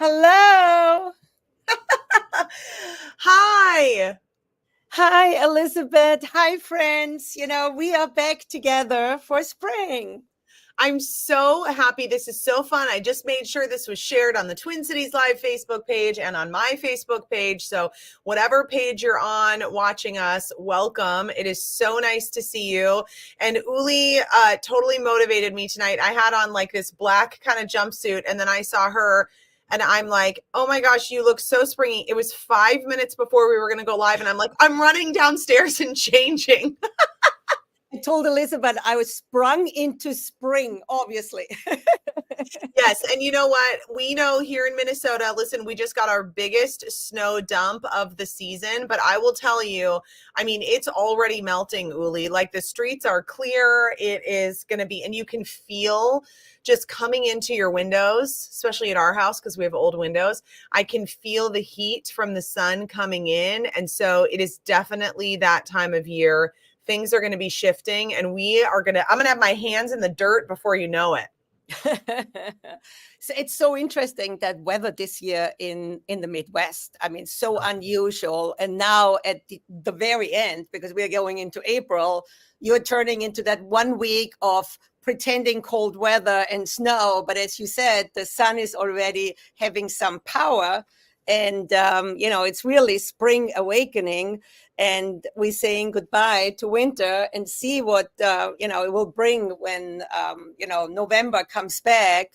Hello. Hi. Hi, Elizabeth. Hi, friends. We are back together for spring. I'm so happy. This is so fun. I just made sure this was shared on the Twin Cities Live Facebook page and on my Facebook page. So, whatever page you're on watching us, welcome. It is so nice to see you. And Uli totally motivated me tonight. I had on like this black kind of jumpsuit, and then I saw her. And I'm like, oh my gosh, you look so springy. It was 5 minutes before we were going to go live. And I'm like, I'm running downstairs and changing. I told Elizabeth I was sprung into spring, obviously. Yes. And you know what? We know here in Minnesota, listen, we just got our biggest snow dump of the season. But I will tell you, I mean, it's already melting, Uli. Like the streets are clear. It is going to be, and you can feel just coming into your windows, especially at our house, because we have old windows. I can feel the heat from the sun coming in. And so it is definitely that time of year. Things are going to be shifting, and I'm going to have my hands in the dirt before you know it. So it's so interesting that weather this year in the Midwest. I mean, so unusual. And now at the very end, because we are going into April, you're turning into that 1 week of pretending cold weather and snow. But as you said, the sun is already having some power. And, it's really spring awakening. And we're saying goodbye to winter and see what, it will bring when, November comes back.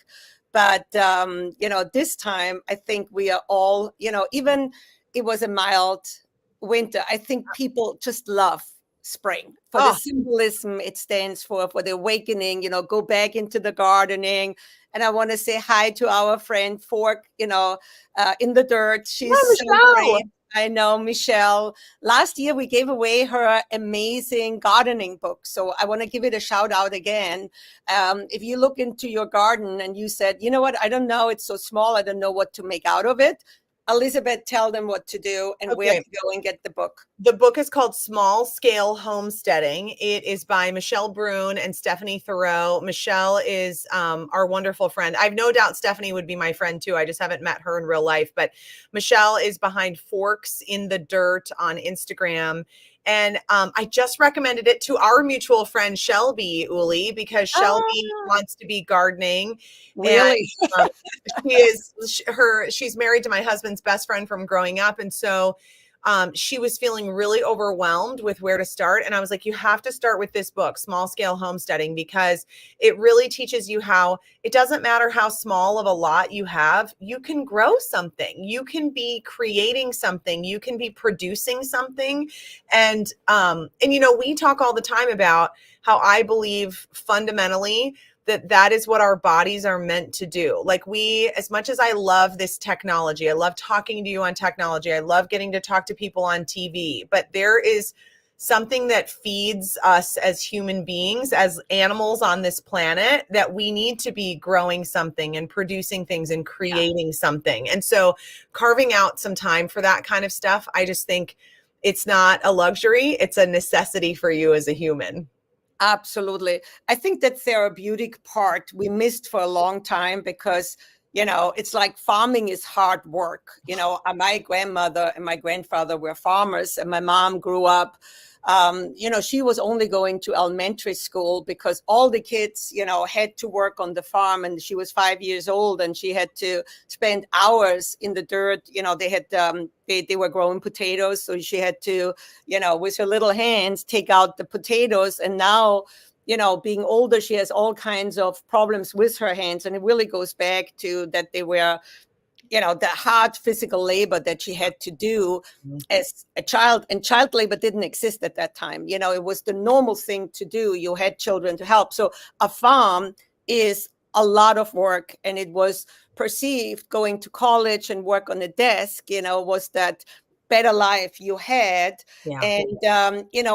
But, this time I think we are all, even it was a mild winter. I think people just love spring for the symbolism it stands for the awakening, go back into the gardening. And I want to say hi to our friend Fork, in the dirt. She's so great. I know, Michelle. Last year, we gave away her amazing gardening book. So I want to give it a shout out again. If you look into your garden and you said, you know what, I don't know, it's so small, I don't know what to make out of it. Elizabeth, tell them what to do and where to go and get the book. The book is called Small Scale Homesteading. It is by Michelle Brune and Stephanie Thoreau. Michelle is our wonderful friend. I've no doubt Stephanie would be my friend too. I just haven't met her in real life. But Michelle is behind Forks in the Dirt on Instagram. And I just recommended it to our mutual friend, Shelby Uli, because Shelby wants to be gardening. Really? And she's married to my husband's best friend from growing up. And so she was feeling really overwhelmed with where to start. And I was like, you have to start with this book, Small Scale Homesteading, because it really teaches you how it doesn't matter how small of a lot you have, you can grow something, you can be creating something, you can be producing something. And we talk all the time about how I believe fundamentally that is what our bodies are meant to do. Like as much as I love this technology, I love talking to you on technology, I love getting to talk to people on TV, but there is something that feeds us as human beings, as animals on this planet, that we need to be growing something and producing things and creating something. And so carving out some time for that kind of stuff, I just think it's not a luxury, it's a necessity for you as a human. Absolutely. I think that therapeutic part we missed for a long time because, it's like farming is hard work. My grandmother and my grandfather were farmers, and my mom grew up. She was only going to elementary school because all the kids, had to work on the farm, and she was 5 years old and she had to spend hours in the dirt. They had, they were growing potatoes. So she had to, with her little hands, take out the potatoes. And now, being older, she has all kinds of problems with her hands. And it really goes back to that they were, the hard physical labor that she had to do as a child, and child labor didn't exist at that time. It was the normal thing to do. You had children to help. So a farm is a lot of work, and it was perceived going to college and work on a desk, was that better life you had. Yeah. And,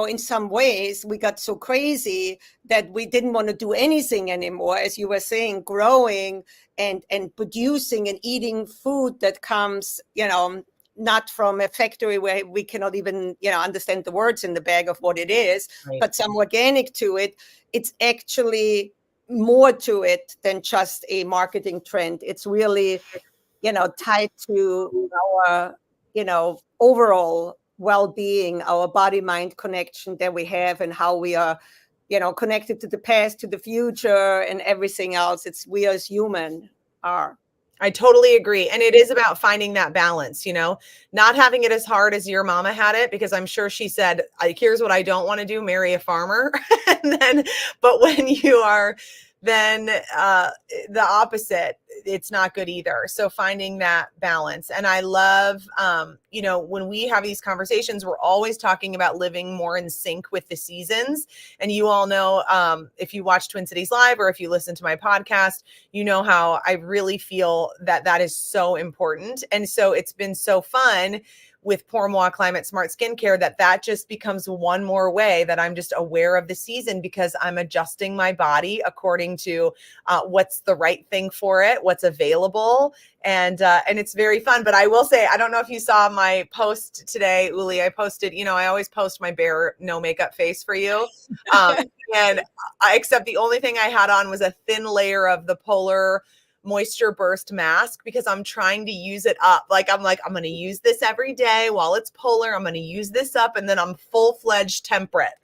in some ways we got so crazy that we didn't want to do anything anymore, as you were saying, growing and producing and eating food that comes, not from a factory where we cannot even, understand the words in the bag of what it is, Right. But some organic to it. It's actually more to it than just a marketing trend. It's really, tied to our, overall well-being, our body-mind connection that we have, and how we are, connected to the past, to the future, and everything else. We as human are. I totally agree. And it is about finding that balance, not having it as hard as your mama had it, because I'm sure she said, here's what I don't want to do, marry a farmer. But when you are then the opposite, it's not good either. So finding that balance. And I love, when we have these conversations, we're always talking about living more in sync with the seasons. And you all know, if you watch Twin Cities Live or if you listen to my podcast, you know how I really feel that is so important. And so it's been so fun with Pour Moi Climate Smart Skincare that just becomes one more way that I'm just aware of the season, because I'm adjusting my body according to what's the right thing for it, what's available. And it's very fun. But I will say, I don't know if you saw my post today, Ulli. I posted, I always post my bare, no makeup face for you. Except the only thing I had on was a thin layer of the Polar Moisture Burst mask, because I'm trying to use it up. I'm going to use this every day while it's polar. I'm going to use this up, and then I'm full-fledged temperate.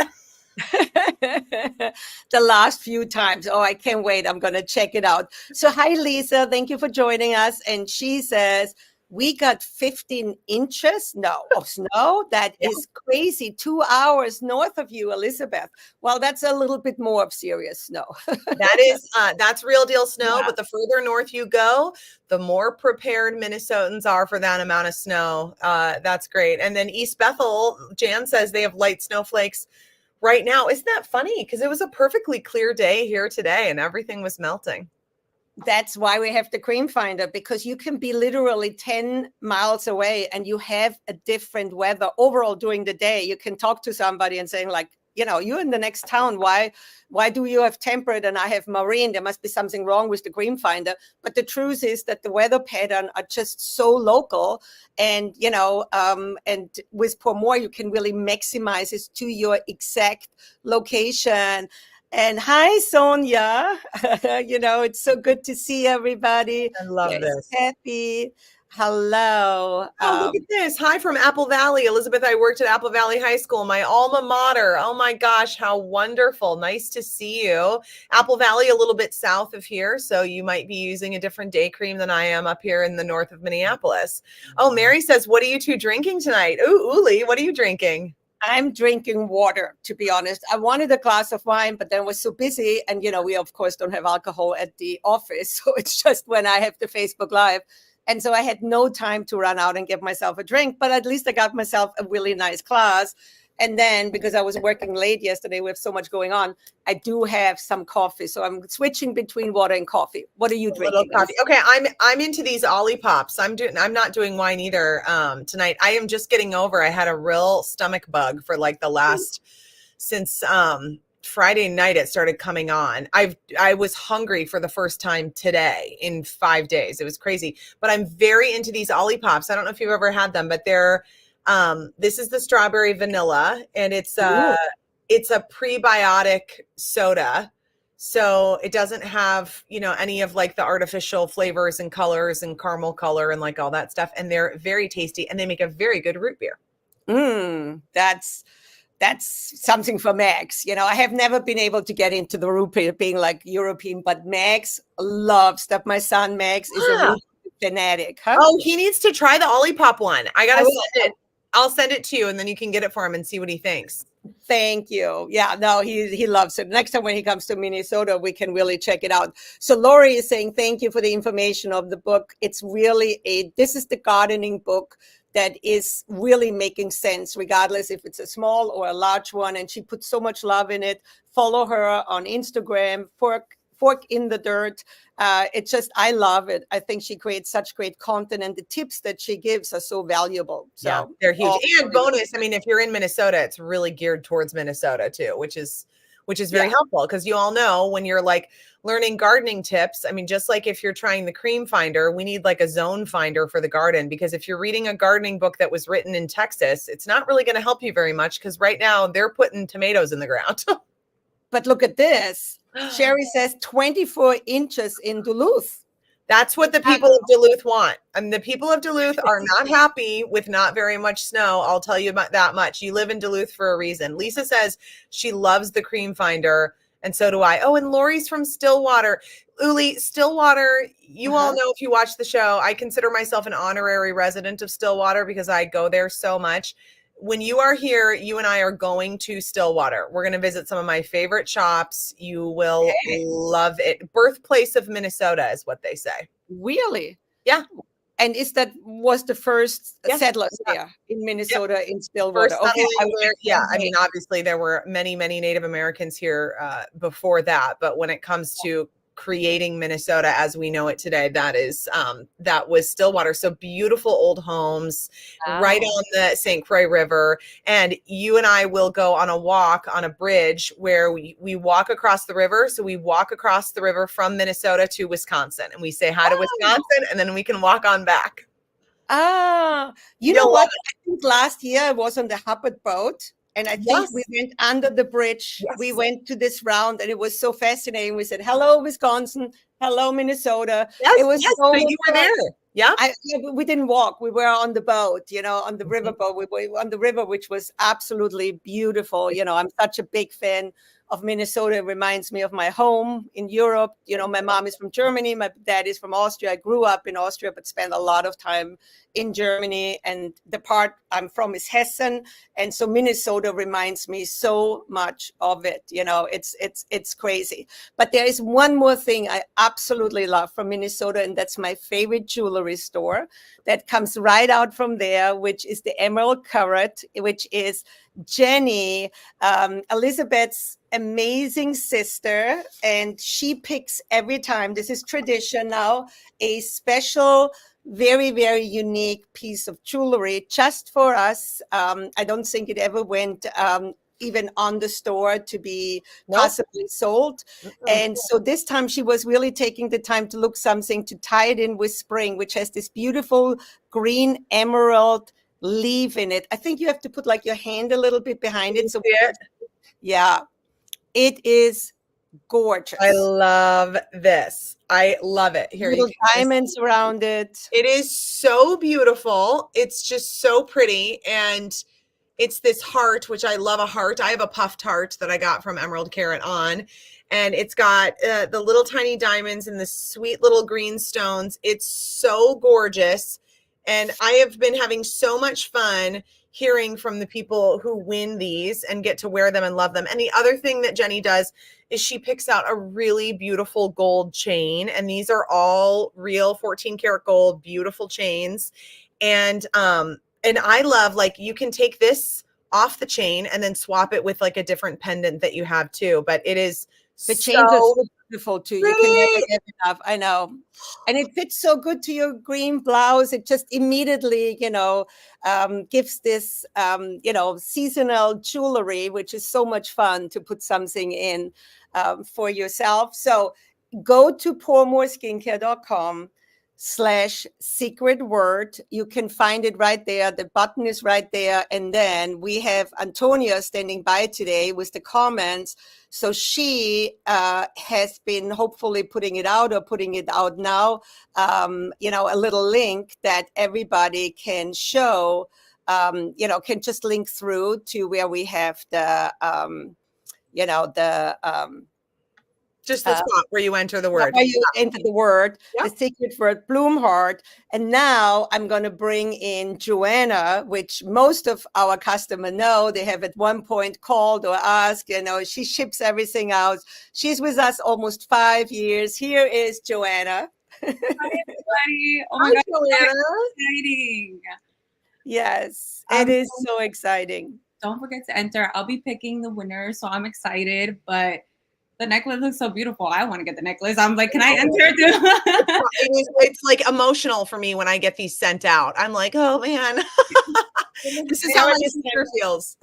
The last few times. Oh, I can't wait. I'm going to check it out. So hi, Lisa. Thank you for joining us. And she says, we got 15 inches of snow. That is crazy. 2 hours north of you, Elizabeth. Well, that's a little bit more of serious snow. That's real deal snow. Yeah. But the further north you go, the more prepared Minnesotans are for that amount of snow. That's great. And then East Bethel, Jan says they have light snowflakes right now. Isn't that funny? Because it was a perfectly clear day here today and everything was melting. That's why we have the Cream Finder, because you can be literally 10 miles away and you have a different weather overall during the day. You can talk to somebody and saying you're in the next town. Why do you have temperate and I have marine? There must be something wrong with the Cream Finder. But the truth is that the weather pattern are just so local, and and with Pour Moi, you can really maximize it to your exact location. And hi, Sonia. It's so good to see everybody. I love this. Happy. Hello. Oh, look at this. Hi from Apple Valley. Elizabeth, I worked at Apple Valley High School, my alma mater. Oh my gosh, how wonderful. Nice to see you. Apple Valley, a little bit south of here, so you might be using a different day cream than I am up here in the north of Minneapolis. Oh, Mary says, what are you two drinking tonight? Ooh, Ulli, what are you drinking? I'm drinking water, to be honest. I wanted a glass of wine, but then I was so busy. And, we, of course, don't have alcohol at the office. So it's just when I have the Facebook Live. And so I had no time to run out and get myself a drink. But at least I got myself a really nice glass. And then, because I was working late yesterday, we have so much going on, I do have some coffee. So I'm switching between water and coffee. What are you drinking? Coffee. Okay, I'm into these Ollie Pops. I'm not doing wine either tonight. I am just getting over. I had a real stomach bug for the last since Friday night. It started coming on. I was hungry for the first time today in 5 days. It was crazy. But I'm very into these Ollie Pops. I don't know if you've ever had them, but they're this is the strawberry vanilla, and it's a prebiotic soda. So it doesn't have, any of the artificial flavors and colors and caramel color and all that stuff. And they're very tasty, and they make a very good root beer. That's something for Max. I have never been able to get into the root beer being European, but Max loves that. My son Max is a root beer fanatic. Huh? Oh, he needs to try the Ollie Pop one. I'll send it to you, and then you can get it for him and see what he thinks. Thank you. Yeah, no, he loves it. Next time when he comes to Minnesota, we can really check it out. So Lori is saying, thank you for the information of the book. It's really this is the gardening book that is really making sense, regardless if it's a small or a large one. And she puts so much love in it. Follow her on Instagram, Fork in the Dirt. I love it. I think she creates such great content, and the tips that she gives are so valuable. So yeah, they're huge. And bonus, if you're in Minnesota, it's really geared towards Minnesota too, which is very helpful, because you all know when you're learning gardening tips, just like if you're trying the Cream Finder, we need a zone finder for the garden, because if you're reading a gardening book that was written in Texas, it's not really going to help you very much, because right now they're putting tomatoes in the ground. But look at this. Sherry says 24 inches in Duluth. That's what the people of Duluth want. And the people of Duluth are not happy with not very much snow. I'll tell you about that much. You live in Duluth for a reason. Lisa says she loves the cream finder, and so do I. Oh, and Lori's from Stillwater. Ulli, Stillwater, you all know if you watch the show, I consider myself an honorary resident of Stillwater because I go there so much. When you are here, you and I are going to Stillwater. We're going to visit some of my favorite shops. You will love it. Birthplace of Minnesota is what they say. Really? Yeah. And was the first settlers there in Minnesota in Stillwater? First settling there, yeah. I mean, obviously there were many, many Native Americans here before that, but when it comes to creating Minnesota as we know it today, that was Stillwater. So beautiful old homes right on the St. Croix River. And you and I will go on a walk on a bridge where we walk across the river. So we walk across the river from Minnesota to Wisconsin, and we say hi to Wisconsin, and then we can walk on back. You know what? I think last year I was on the Hubbard boat. And I think we went under the bridge. Yes. We went to this round, and it was so fascinating. We said, "Hello, Wisconsin. Hello, Minnesota." Yes, it was so you were there. Yeah. We didn't walk. We were on the boat, on the riverboat. We were on the river, which was absolutely beautiful. I'm such a big fan of Minnesota. It reminds me of my home in Europe. My mom is from Germany. My dad is from Austria. I grew up in Austria, but spent a lot of time in Germany. And the part I'm from is Hessen. And so Minnesota reminds me so much of it. It's crazy. But there is one more thing I absolutely love from Minnesota, and that's my favorite jewelry store that comes right out from there, which is the Emerald Carrot, which is Jenny, Elizabeth's amazing sister, and she picks every time, this is tradition now, a special, very, very unique piece of jewelry just for us. I don't think it ever went even on the store to be possibly sold. And so this time she was really taking the time to look something to tie it in with spring, which has this beautiful green emerald leaf in it. I think you have to put like your hand a little bit behind it. So yeah, it is gorgeous. I love this. I love it. Here, little diamonds around it. It is so beautiful. It's just so pretty. And it's this heart, which I love a heart. I have a puffed heart that I got from Emerald Carrot On. And it's got the little tiny diamonds and the sweet little green stones. It's so gorgeous. And I have been having so much fun hearing from the people who win these and get to wear them and love them. And the other thing that Jenny does is she picks out a really beautiful gold chain. And these are all real 14 karat gold, beautiful chains. And I love, like, you can take this off the chain and then swap it with like a different pendant that you have too. But it is the chains are so beautiful too. You can never get enough. I know. And it fits so good to your green blouse. It just immediately, gives this, seasonal jewelry, which is so much fun to put something in for yourself. So go to pourmoreskincare.com/secret word. You can find it right there. The button is right there. And then we have Antonia standing by today with the comments. So she has been hopefully putting it out now, a little link that everybody can show, can just link through to where we have just the spot where you enter the word. Where you enter the word, the secret word, Bloomheart. And now I'm going to bring in Joanna, which most of our customers know. They have at one point called or asked, she ships everything out. She's with us almost 5 years. Here is Joanna. Hi, everybody. Oh my God, Joanna. Exciting. Yes, it is so exciting. Don't forget to enter. I'll be picking the winner, so I'm excited, but the necklace looks so beautiful. I want to get the necklace. I'm like, can I enter too? It's like emotional for me when I get these sent out. I'm like, oh man, this is how my sister feels.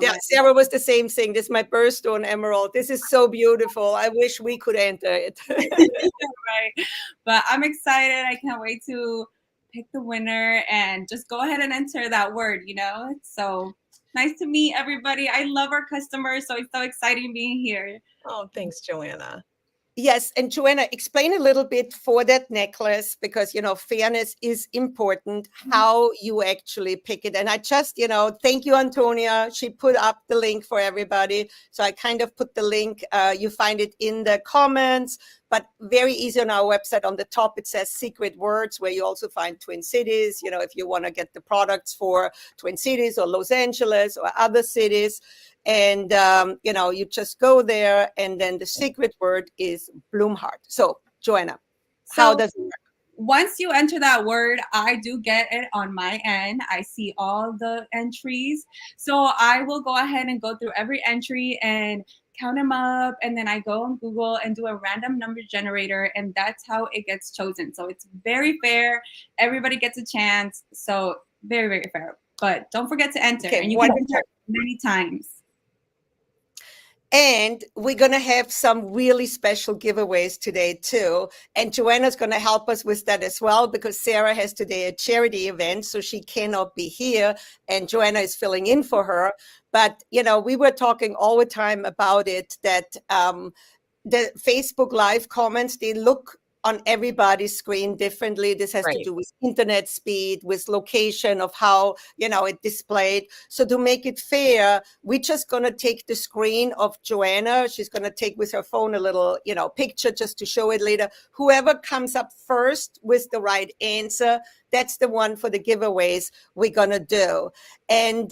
Yeah, Sarah was the same thing. This is my birthstone emerald. This is so beautiful. I wish we could enter it. Right. But I'm excited. I can't wait to pick the winner and just go ahead and enter that word, So nice to meet everybody. I love our customers. So it's so exciting being here. Oh, thanks, Joanna. Yes, and Joanna, explain a little bit for that necklace, because fairness is important, how you actually pick it. And I just thank you, Antonia. She put up the link for everybody, so I kind of put the link. You find it in the comments, but very easy on our website. On the top it says secret words, where you also find Twin Cities, if you want to get the products for Twin Cities or Los Angeles or other cities. And you just go there, and then the secret word is Bloomheart. So Joanna, how does it work? Once you enter that word, I do get it on my end. I see all the entries, so I will go ahead and go through every entry and count them up, and then I go on Google and do a random number generator, and that's how it gets chosen. So it's very fair. Everybody gets a chance. So very, very fair. But don't forget to enter, and you can enter many times. And we're going to have some really special giveaways today too. And Joanna's going to help us with that as well, because Sarah has today a charity event, so she cannot be here, and Joanna is filling in for her. But, we were talking all the time about it, that the Facebook Live comments, they look on everybody's screen differently. This has to do with internet speed, with location of how, it displayed. So to make it fair, we're just going to take the screen of Joanna. She's going to take with her phone a little, picture just to show it later. Whoever comes up first with the right answer, that's the one for the giveaways we're going to do. And,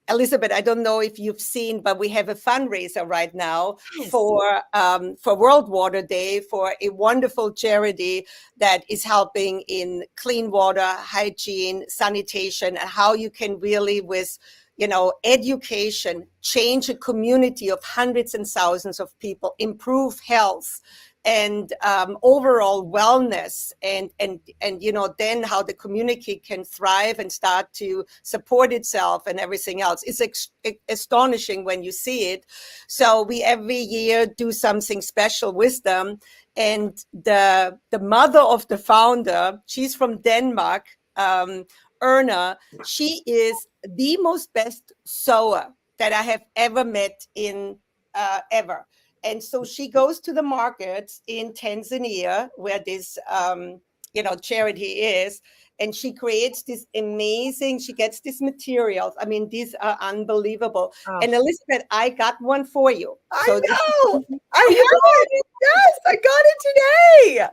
Elizabeth, I don't know if you've seen, but we have a fundraiser right now for World Water Day, for a wonderful charity that is helping in clean water, hygiene, sanitation, and how you can really, with education, change a community of hundreds and thousands of people, improve health and overall wellness, and then how the community can thrive and start to support itself and everything else. It's astonishing when you see it. So we every year do something special with them. And the mother of the founder, she's from Denmark, Erna. She is the most best sewer that I have ever met in ever. And so she goes to the markets in Tanzania, where this, charity is, and she creates this amazing, she gets these materials. I mean, these are unbelievable. Oh. And Elizabeth, I got one for you. So I know. I have it. Yes, I got it today.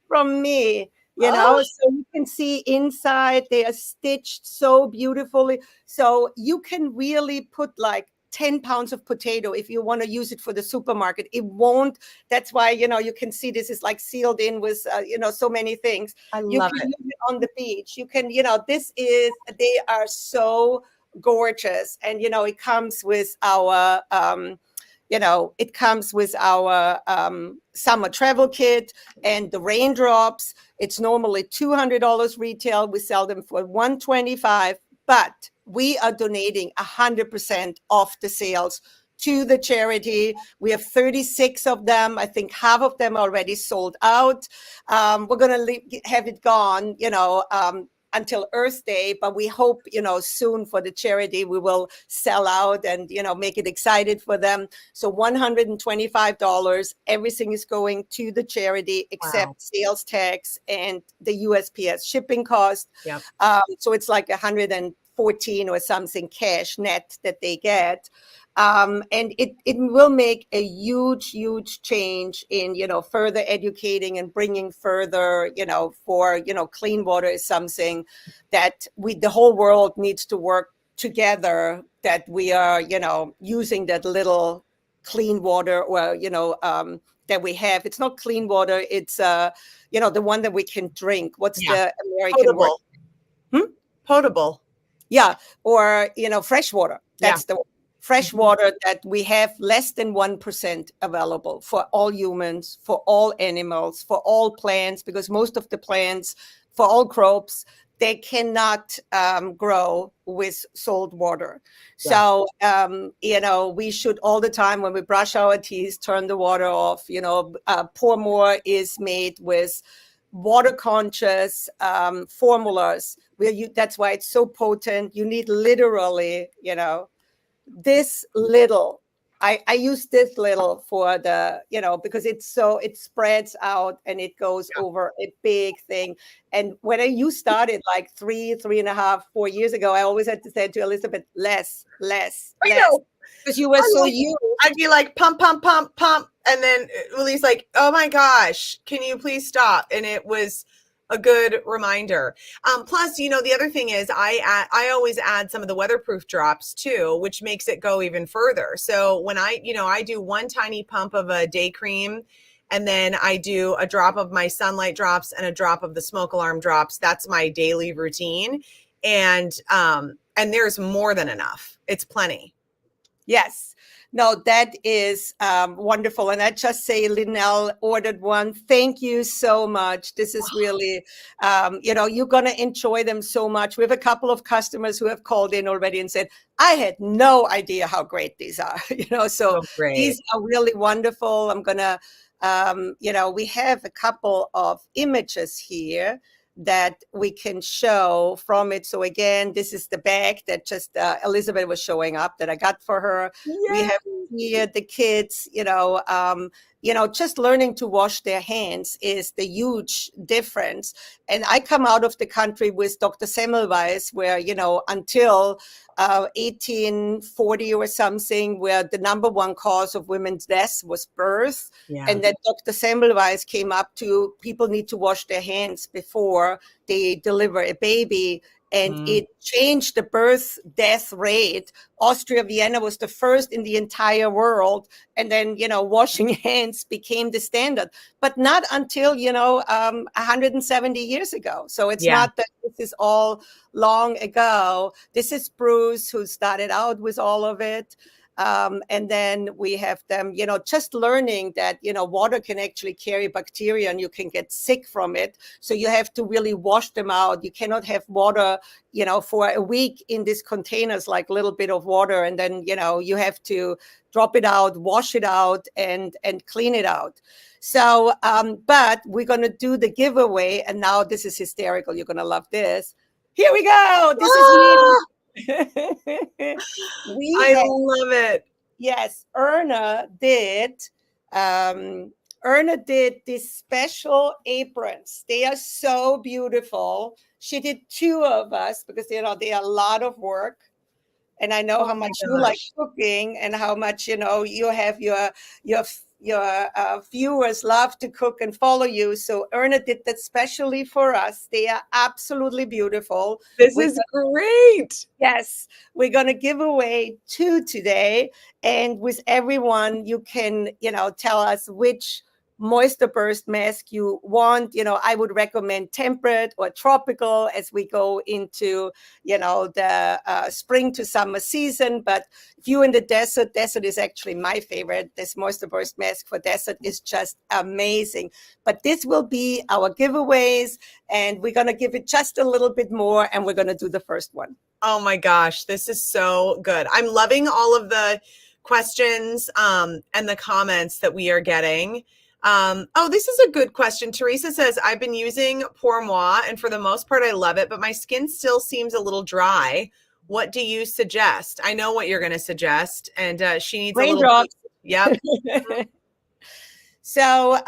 From me. So you can see inside, they are stitched so beautifully. So you can really put like 10 pounds of potato if you want to use it for the supermarket. It won't. That's why, you can see this is like sealed in with, so many things. You can use it on the beach. You can, they are so gorgeous. And, it comes with our, summer travel kit and the raindrops. It's normally $200 retail. We sell them for $125, but we are donating 100% of the sales to the charity. We have 36 of them. I think half of them already sold out. We're going to have it gone, until Earth Day, but we hope, soon for the charity, we will sell out and, make it excited for them. So $125, everything is going to the charity except sales tax and the USPS shipping cost. Yep. So it's like 114 or something cash net that they get. And it will make a huge change in, further educating and bringing further, for, clean water is something that the whole world needs to work together, that we are, using that little clean water or, that we have. It's not clean water. It's, the one that we can drink. What's the American word? Potable. Yeah. Or, fresh water. That's the fresh water that we have less than 1% available for all humans, for all animals, for all plants, because most of the plants, for all crops, they cannot grow with salt water. So, we should all the time when we brush our teeth, turn the water off. Pour More is made with water conscious formulas. That's why it's so potent. You need literally, this little I use this little for the, because it spreads out and it goes over a big thing. And when you started like 3.5, 4 years ago, I always had to say to Elizabeth, less, I know. because you were so used. I'd be like, pump, pump, pump, pump. And then Uli's like, oh my gosh, can you please stop? And it was a good reminder. Plus, the other thing is I always add some of the weatherproof drops too, which makes it go even further. So when I do one tiny pump of a day cream, and then I do a drop of my sunlight drops and a drop of the smoke alarm drops. That's my daily routine. And there's more than enough. It's plenty. Yes. No, that is wonderful. And I just say Linnell ordered one. Thank you so much. This is really, you're going to enjoy them so much. We have a couple of customers who have called in already and said, I had no idea how great these are. So great. These are really wonderful. I'm going to, we have a couple of images here that we can show from it. So again, this is the bag that just Elizabeth was showing up that I got for her. Yay. We have here the kids, just learning to wash their hands is the huge difference. And I come out of the country with Dr. Semmelweis, where, until 1840 or something, where the number one cause of women's deaths was birth. Yeah. And then Dr. Semmelweis came up to people need to wash their hands before they deliver a baby. And it changed the birth death rate. Austria, Vienna was the first in the entire world. And then, washing hands became the standard, but not until, 170 years ago. So it's not that this is all long ago. This is Bruce, who started out with all of it. And then we have them, just learning that, water can actually carry bacteria and you can get sick from it. So you have to really wash them out. You cannot have water, for a week in these containers, like a little bit of water. And then, you have to drop it out, wash it out and clean it out. So, but we're going to do the giveaway. And now this is hysterical. You're going to love this. Here we go. This is me. I love it. Yes, Erna did these special aprons. They are so beautiful. She did 2 of us because they are a lot of work. And I know how much you like cooking and how much you have your viewers love to cook and follow you. So Erna did that specially for us. They are absolutely beautiful. This is great. Yes, we're going to give away 2 today. And with everyone, you can, tell us which moisture burst mask you want. I would recommend temperate or tropical as we go into, the spring to summer season. But if you're in the desert is actually my favorite. This moisture burst mask for desert is just amazing. But this will be our giveaways, and we're going to give it just a little bit more, and we're going to do the first one. Oh my gosh, this is so good. I'm loving all of the questions and the comments that we are getting. This is a good question. Teresa says, I've been using Pour Moi, and for the most part, I love it, but my skin still seems a little dry. What do you suggest? I know what you're going to suggest, and she needs raindrops. Yep. So,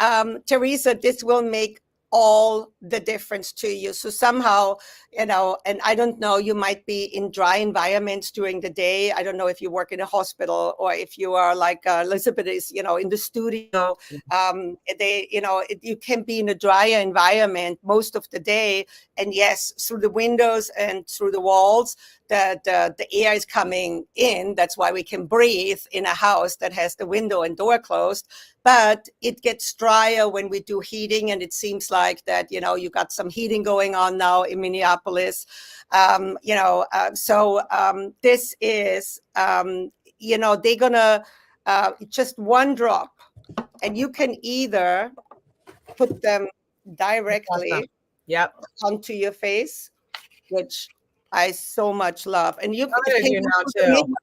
Teresa, this will make all the difference to you. So somehow, and I don't know, you might be in dry environments during the day. I don't know if you work in a hospital or if you are like Elizabeth is, in the studio. You can be in a drier environment most of the day. And yes, through the windows and through the walls, the air is coming in. That's why we can breathe in a house that has the window and door closed. But it gets drier when we do heating, and it seems like that, you got some heating going on now in Minneapolis. This is, they're gonna just 1 drop, and you can either put them directly onto your face, which I so much love, and you can now too.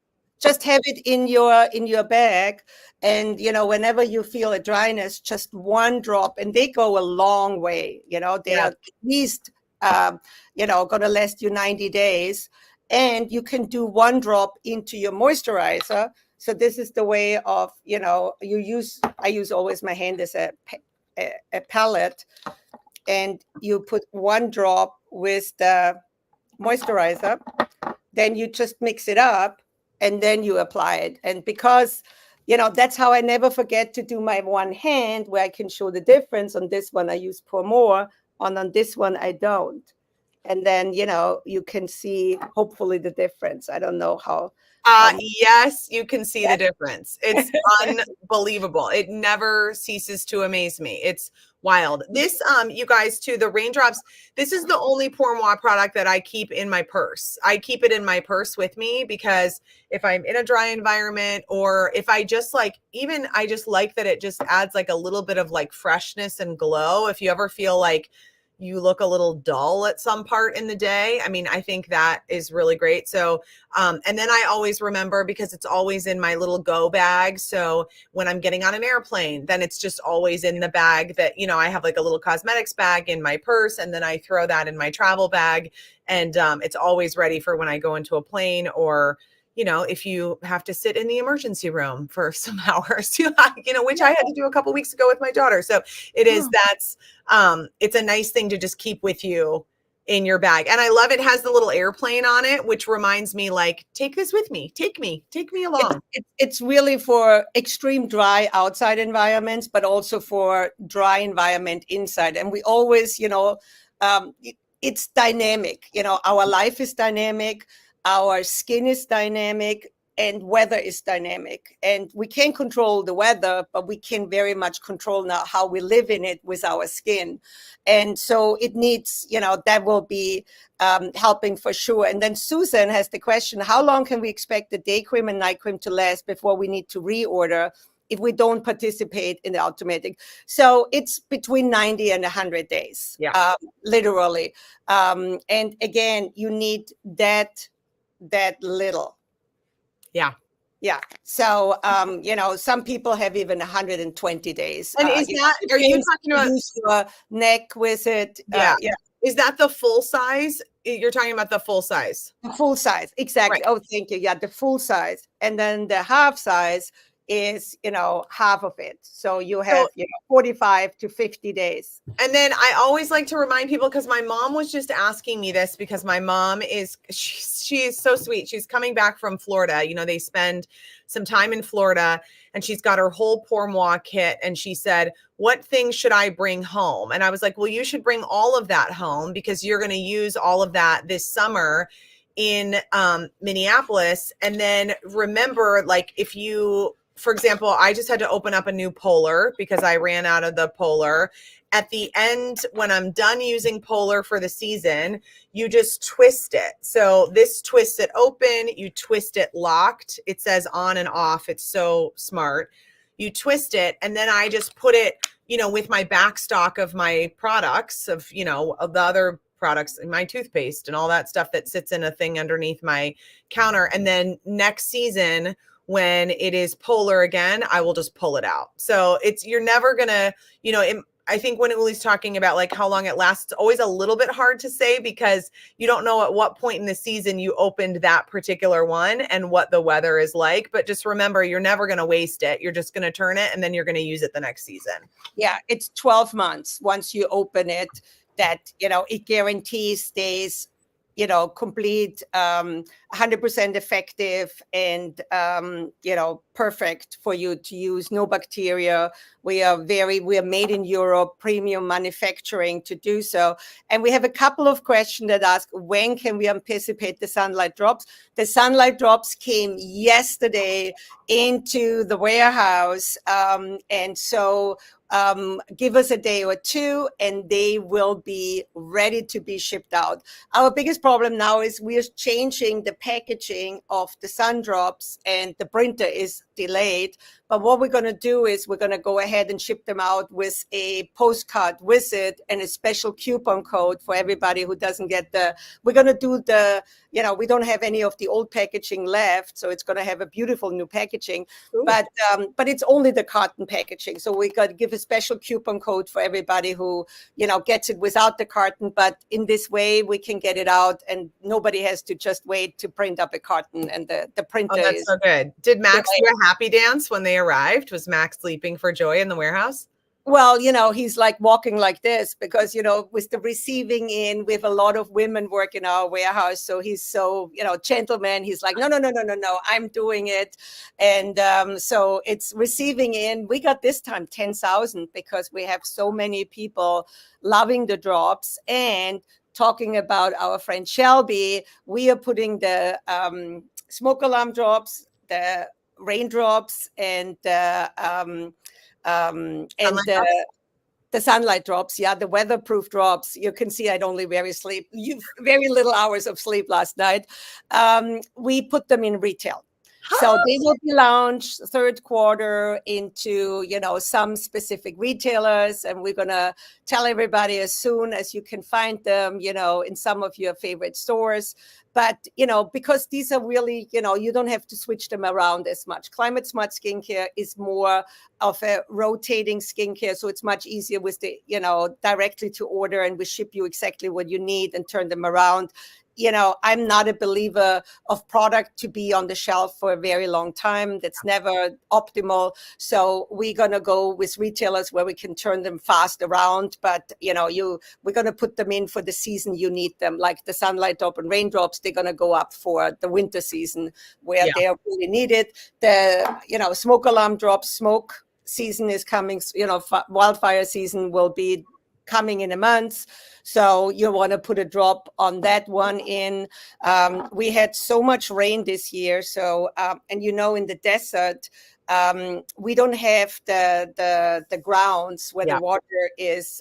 Just have it in your bag, and whenever you feel a dryness, just 1 drop, and they go a long way. They are at least going to last you 90 days, and you can do 1 drop into your moisturizer. So this is the way of, I use always my hand as a palette, and you put 1 drop with the moisturizer, then you just mix it up, and then you apply it. And because, that's how I never forget to do my one hand, where I can show the difference. On this one, I use Pour More, on this one, I don't. And then, you can see hopefully the difference. I don't know how. Yes, you can see the difference. It's unbelievable. It never ceases to amaze me. It's wild. This, you guys, too, the raindrops, this is the only Pour Moi product that I keep in my purse. I keep it in my purse with me, because if I'm in a dry environment, or if I just like, even I just like that it just adds like a little bit of like freshness and glow. If you ever feel like you look a little dull at some part in the day, I mean, I think that is really great. So, and then I always remember, because it's always in my little go bag. So when I'm getting on an airplane, then it's just always in the bag that, I have like a little cosmetics bag in my purse, and then I throw that in my travel bag, and it's always ready for when I go into a plane, or if you have to sit in the emergency room for some hours, which I had to do a couple weeks ago with my daughter. So it is, it's a nice thing to just keep with you in your bag. And I love it has the little airplane on it, which reminds me, like, take this with me, take me along. It's really for extreme dry outside environments, but also for dry environment inside. And we always, it's dynamic. Our life is dynamic. Our skin is dynamic, and weather is dynamic. And we can't control the weather, but we can very much control now how we live in it with our skin. And so it needs, that will be helping for sure. And then Susan has the question, how long can we expect the day cream and night cream to last before we need to reorder if we don't participate in the automatic? So it's between 90 and 100 days, literally. And again, you need that little. Yeah. So, some people have even 120 days. And is that, are you talking about use your neck with it? Yeah. Is that the full size? You're talking about the full size. The full size. Exactly. Right. Oh, thank you. Yeah. The full size. And then the half size is, half of it. So you have, 45 to 50 days. And then I always like to remind people, because my mom was just asking me this, because my mom she is so sweet. She's coming back from Florida. They spend some time in Florida, and she's got her whole Pour Moi kit. And she said, what things should I bring home? And I was like, well, you should bring all of that home, because you're going to use all of that this summer in Minneapolis. And then remember, like, if you, for example, I just had to open up a new Polar because I ran out of the Polar. At the end, when I'm done using Polar for the season, you just twist it. So this twists it open, you twist it locked. It says on and off. It's so smart. You twist it, and then I just put it, with my back stock of my products, of the other products, my toothpaste and all that stuff that sits in a thing underneath my counter. And then next season, when it is Polar again, I will just pull it out. So you're never gonna, I think when Ulli's talking about like how long it lasts, it's always a little bit hard to say, because you don't know at what point in the season you opened that particular one and what the weather is like. But just remember, you're never going to waste it. You're just going to turn it, and then you're going to use it the next season. Yeah, it's 12 months once you open it, that, it guarantees stays, complete, 100% effective, and, perfect for you to use. No bacteria. We are made in Europe, premium manufacturing to do so. And we have a couple of questions that ask, when can we anticipate the sunlight drops? The sunlight drops came yesterday into the warehouse. And so give us a day or two, and they will be ready to be shipped out. Our biggest problem now is we are changing the packaging of the sun drops, and the printer is delayed. But what we're going to do is we're going to go ahead and ship them out with a postcard with it and a special coupon code for everybody who doesn't get we're going to do we don't have any of the old packaging left. So it's going to have a beautiful new packaging, but it's only the carton packaging. So we got to give a special coupon code for everybody who, gets it without the carton. But in this way, we can get it out and nobody has to just wait to print up a carton. And the printer that's is so good. Did Max do a happy dance when they arrived? Was Max leaping for joy in the warehouse? Well, he's like walking like this because, with the receiving in, we have a lot of women work in our warehouse. So he's so, gentleman. He's like, no, I'm doing it. And so it's receiving in. We got this time 10,000 because we have so many people loving the drops. And talking about our friend Shelby, we are putting the smoke alarm drops, the raindrops, and the sunlight drops, the weatherproof drops. You can see I'd only very little hours of sleep last night. We put them in retail. So they will be launched third quarter into, some specific retailers. And we're going to tell everybody as soon as you can find them, in some of your favorite stores. But, because these are really, you don't have to switch them around as much. Climate Smart Skincare is more of a rotating skincare. So it's much easier with the, directly to order, and we ship you exactly what you need and turn them around. I'm not a believer of product to be on the shelf for a very long time. That's never optimal. So we're going to go with retailers where we can turn them fast around. But, we're going to put them in for the season you need them, like the sunlight drop and raindrops. They're going to go up for the winter season where they are really needed. The, smoke alarm drops, smoke season is coming, wildfire season will be coming in a month. So you want to put a drop on that one in. We had so much rain this year. So, and in the desert, we don't have the grounds where the water is,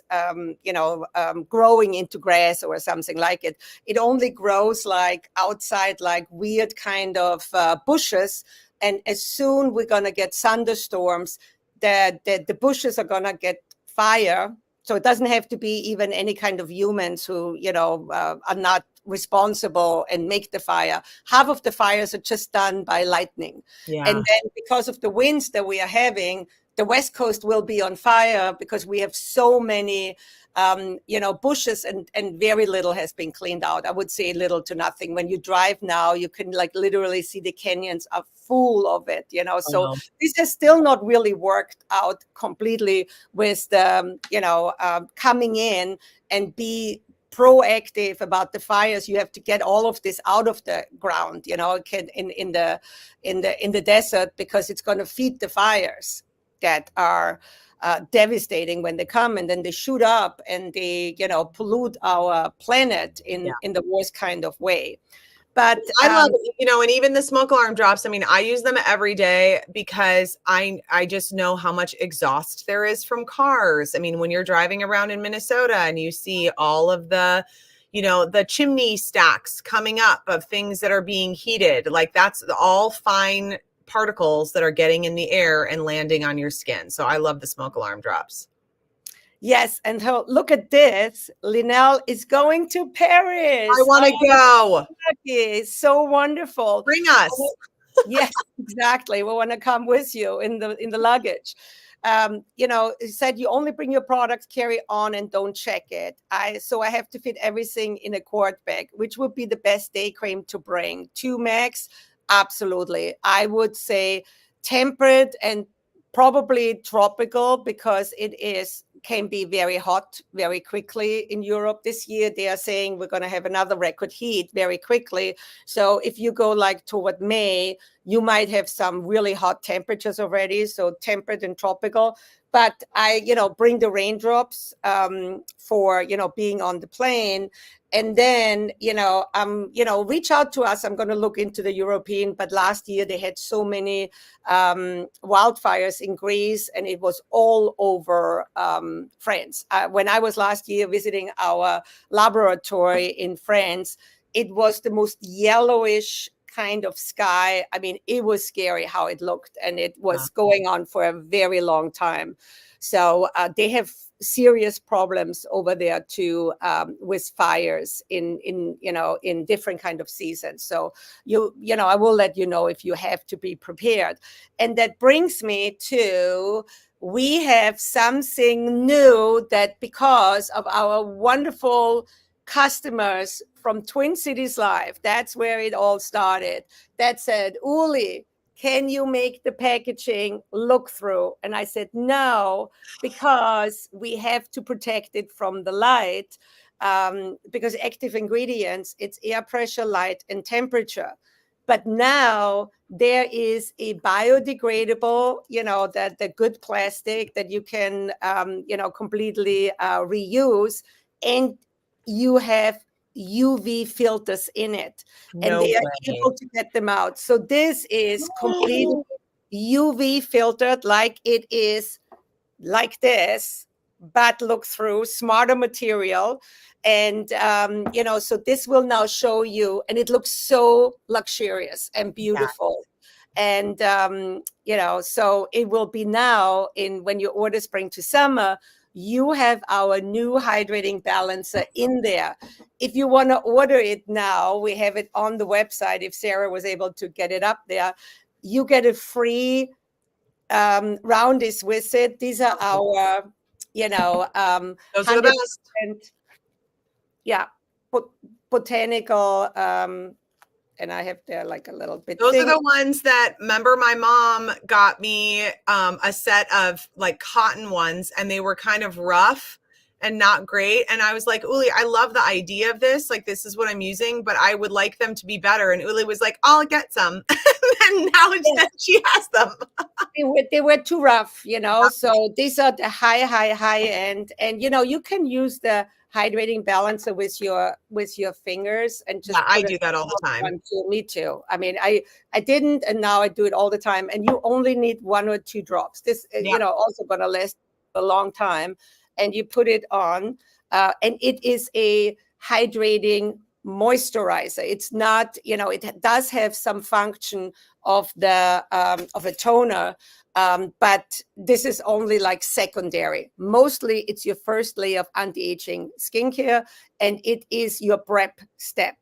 growing into grass or something like it. It only grows like outside, like weird kind of bushes. And as soon we're going to get thunderstorms, the bushes are going to get fire. So it doesn't have to be even any kind of humans who, are not responsible and make the fire. Half of the fires are just done by lightning. Yeah. And then because of the winds that we are having, the West Coast will be on fire because we have so many, bushes and very little has been cleaned out. I would say little to nothing. When you drive now, you can literally see the canyons are full of it, So this has still not really worked out completely with the, coming in and be proactive about the fires. You have to get all of this out of the ground, in the desert, because it's going to feed the fires that are devastating when they come, and then they shoot up and they, pollute our planet in the worst kind of way. But I love it, and even the smoke alarm drops. I mean, I use them every day because I just know how much exhaust there is from cars. I mean, when you're driving around in Minnesota and you see all of the, the chimney stacks coming up of things that are being heated, like that's all fine particles that are getting in the air and landing on your skin. So I love the smoke alarm drops. Yes, and look at this. Linnell is going to Paris. I want to go. It's so wonderful. Bring us. Yes, exactly. We want to come with you in the luggage. It said you only bring your product, carry on, and don't check it. So I have to fit everything in a quart bag, which would be the best day cream to bring. 2 max, absolutely. I would say temperate and probably tropical, because it can be very hot very quickly in Europe. This year, they are saying we're going to have another record heat very quickly. So if you go toward May, you might have some really hot temperatures already. So temperate and tropical. But I, bring the raindrops for, being on the plane. And then, reach out to us. I'm going to look into the European, but last year they had so many wildfires in Greece, and it was all over France. When I was last year visiting our laboratory in France, it was the most yellowish kind of sky. I mean, it was scary how it looked, and it was going on for a very long time. So they have serious problems over there too, with fires in different kind of seasons. So I will let you know if you have to be prepared. And that brings me to we have something new that because of our wonderful customers from Twin Cities Live, that's where it all started, that said, Ulli, can you make the packaging look through? And I said, no, because we have to protect it from the light, because active ingredients, it's air pressure, light, and temperature. But now there is a biodegradable, that the good plastic that you can, completely reuse, and you have UV filters in it, and No they are way. able to get them out. So this is completely UV filtered, like it is like this, but look through, smarter material. And, so this will now show you, and it looks so luxurious and beautiful. And, so it will be now when you order spring to summer, you have our new hydrating balancer in there. If you want to order it now, we have it on the website. If Sarah was able to get it up there, you get a free roundies with it. These are our, Those are the best. 100%, yeah, botanical, and I have there like a little bit. Those are the ones that, remember, my mom got me a set of like cotton ones, and they were kind of rough and not great. And I was like, Ulli, I love the idea of this. Like, this is what I'm using, but I would like them to be better. And Ulli was like, I'll get some. And now she has them. They were too rough, so these are the high end. And, you can use the hydrating balancer with your fingers and just I do that all the time. Me too. I mean, I didn't, and now I do it all the time. And you only need 1 or 2 drops. This, also going to last a long time. And you put it on, and it is a hydrating moisturizer. It's not, it does have some function of a toner, but this is only like secondary. Mostly it's your first layer of anti-aging skincare, and it is your prep step,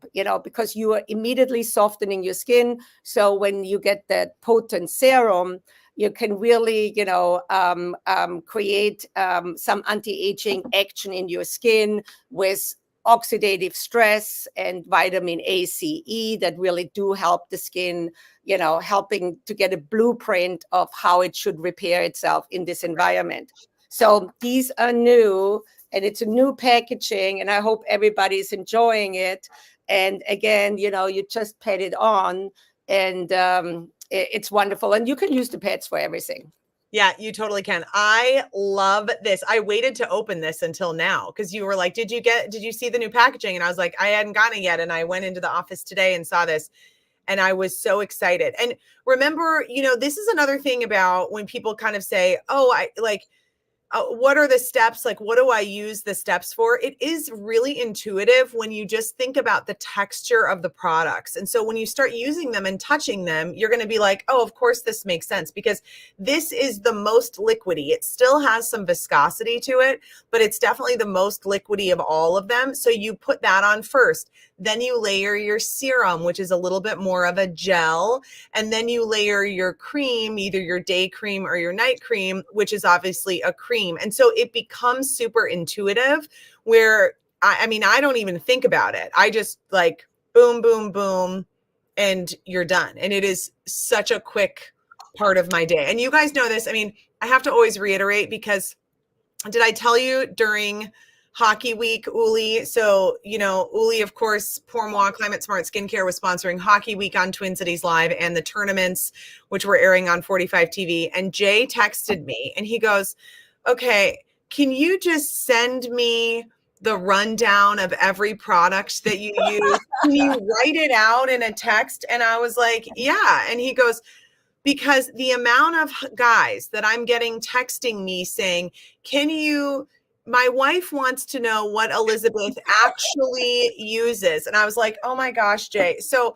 because you are immediately softening your skin. So when you get that potent serum, you can really, create some anti-aging action in your skin with oxidative stress and vitamin A, C, E that really do help the skin, helping to get a blueprint of how it should repair itself in this environment. So these are new, and it's a new packaging, and I hope everybody's enjoying it. And again, you just pat it on, and it's wonderful. And you can use the pads for everything. Yeah, you totally can. I love this. I waited to open this until now because you were like, did you see the new packaging? And I was like, I hadn't gotten it yet. And I went into the office today and saw this, and I was so excited. And remember, this is another thing about when people kind of say, oh, what are the steps? Like, what do I use the steps for? It is really intuitive when you just think about the texture of the products. And so when you start using them and touching them, you're going to be like, oh, of course, this makes sense, because this is the most liquidy. It still has some viscosity to it, but it's definitely the most liquidy of all of them. So you put that on first. Then you layer your serum, which is a little bit more of a gel. And then you layer your cream, either your day cream or your night cream, which is obviously a cream. And so it becomes super intuitive where, I mean, I don't even think about it. I just like boom, boom, boom, and you're done. And it is such a quick part of my day. And you guys know this. I mean, I have to always reiterate, because did I tell you during Hockey Week, Ulli? So, Ulli, of course, Pour Moi Climate Smart Skincare was sponsoring Hockey Week on Twin Cities Live and the tournaments, which were airing on 45 TV. And Jay texted me and he goes, okay, can you just send me the rundown of every product that you use? Can you write it out in a text? And I was like, yeah. And he goes, because the amount of guys that I'm getting texting me saying, my wife wants to know what Elizabeth actually uses. And I was like, oh my gosh, Jay. So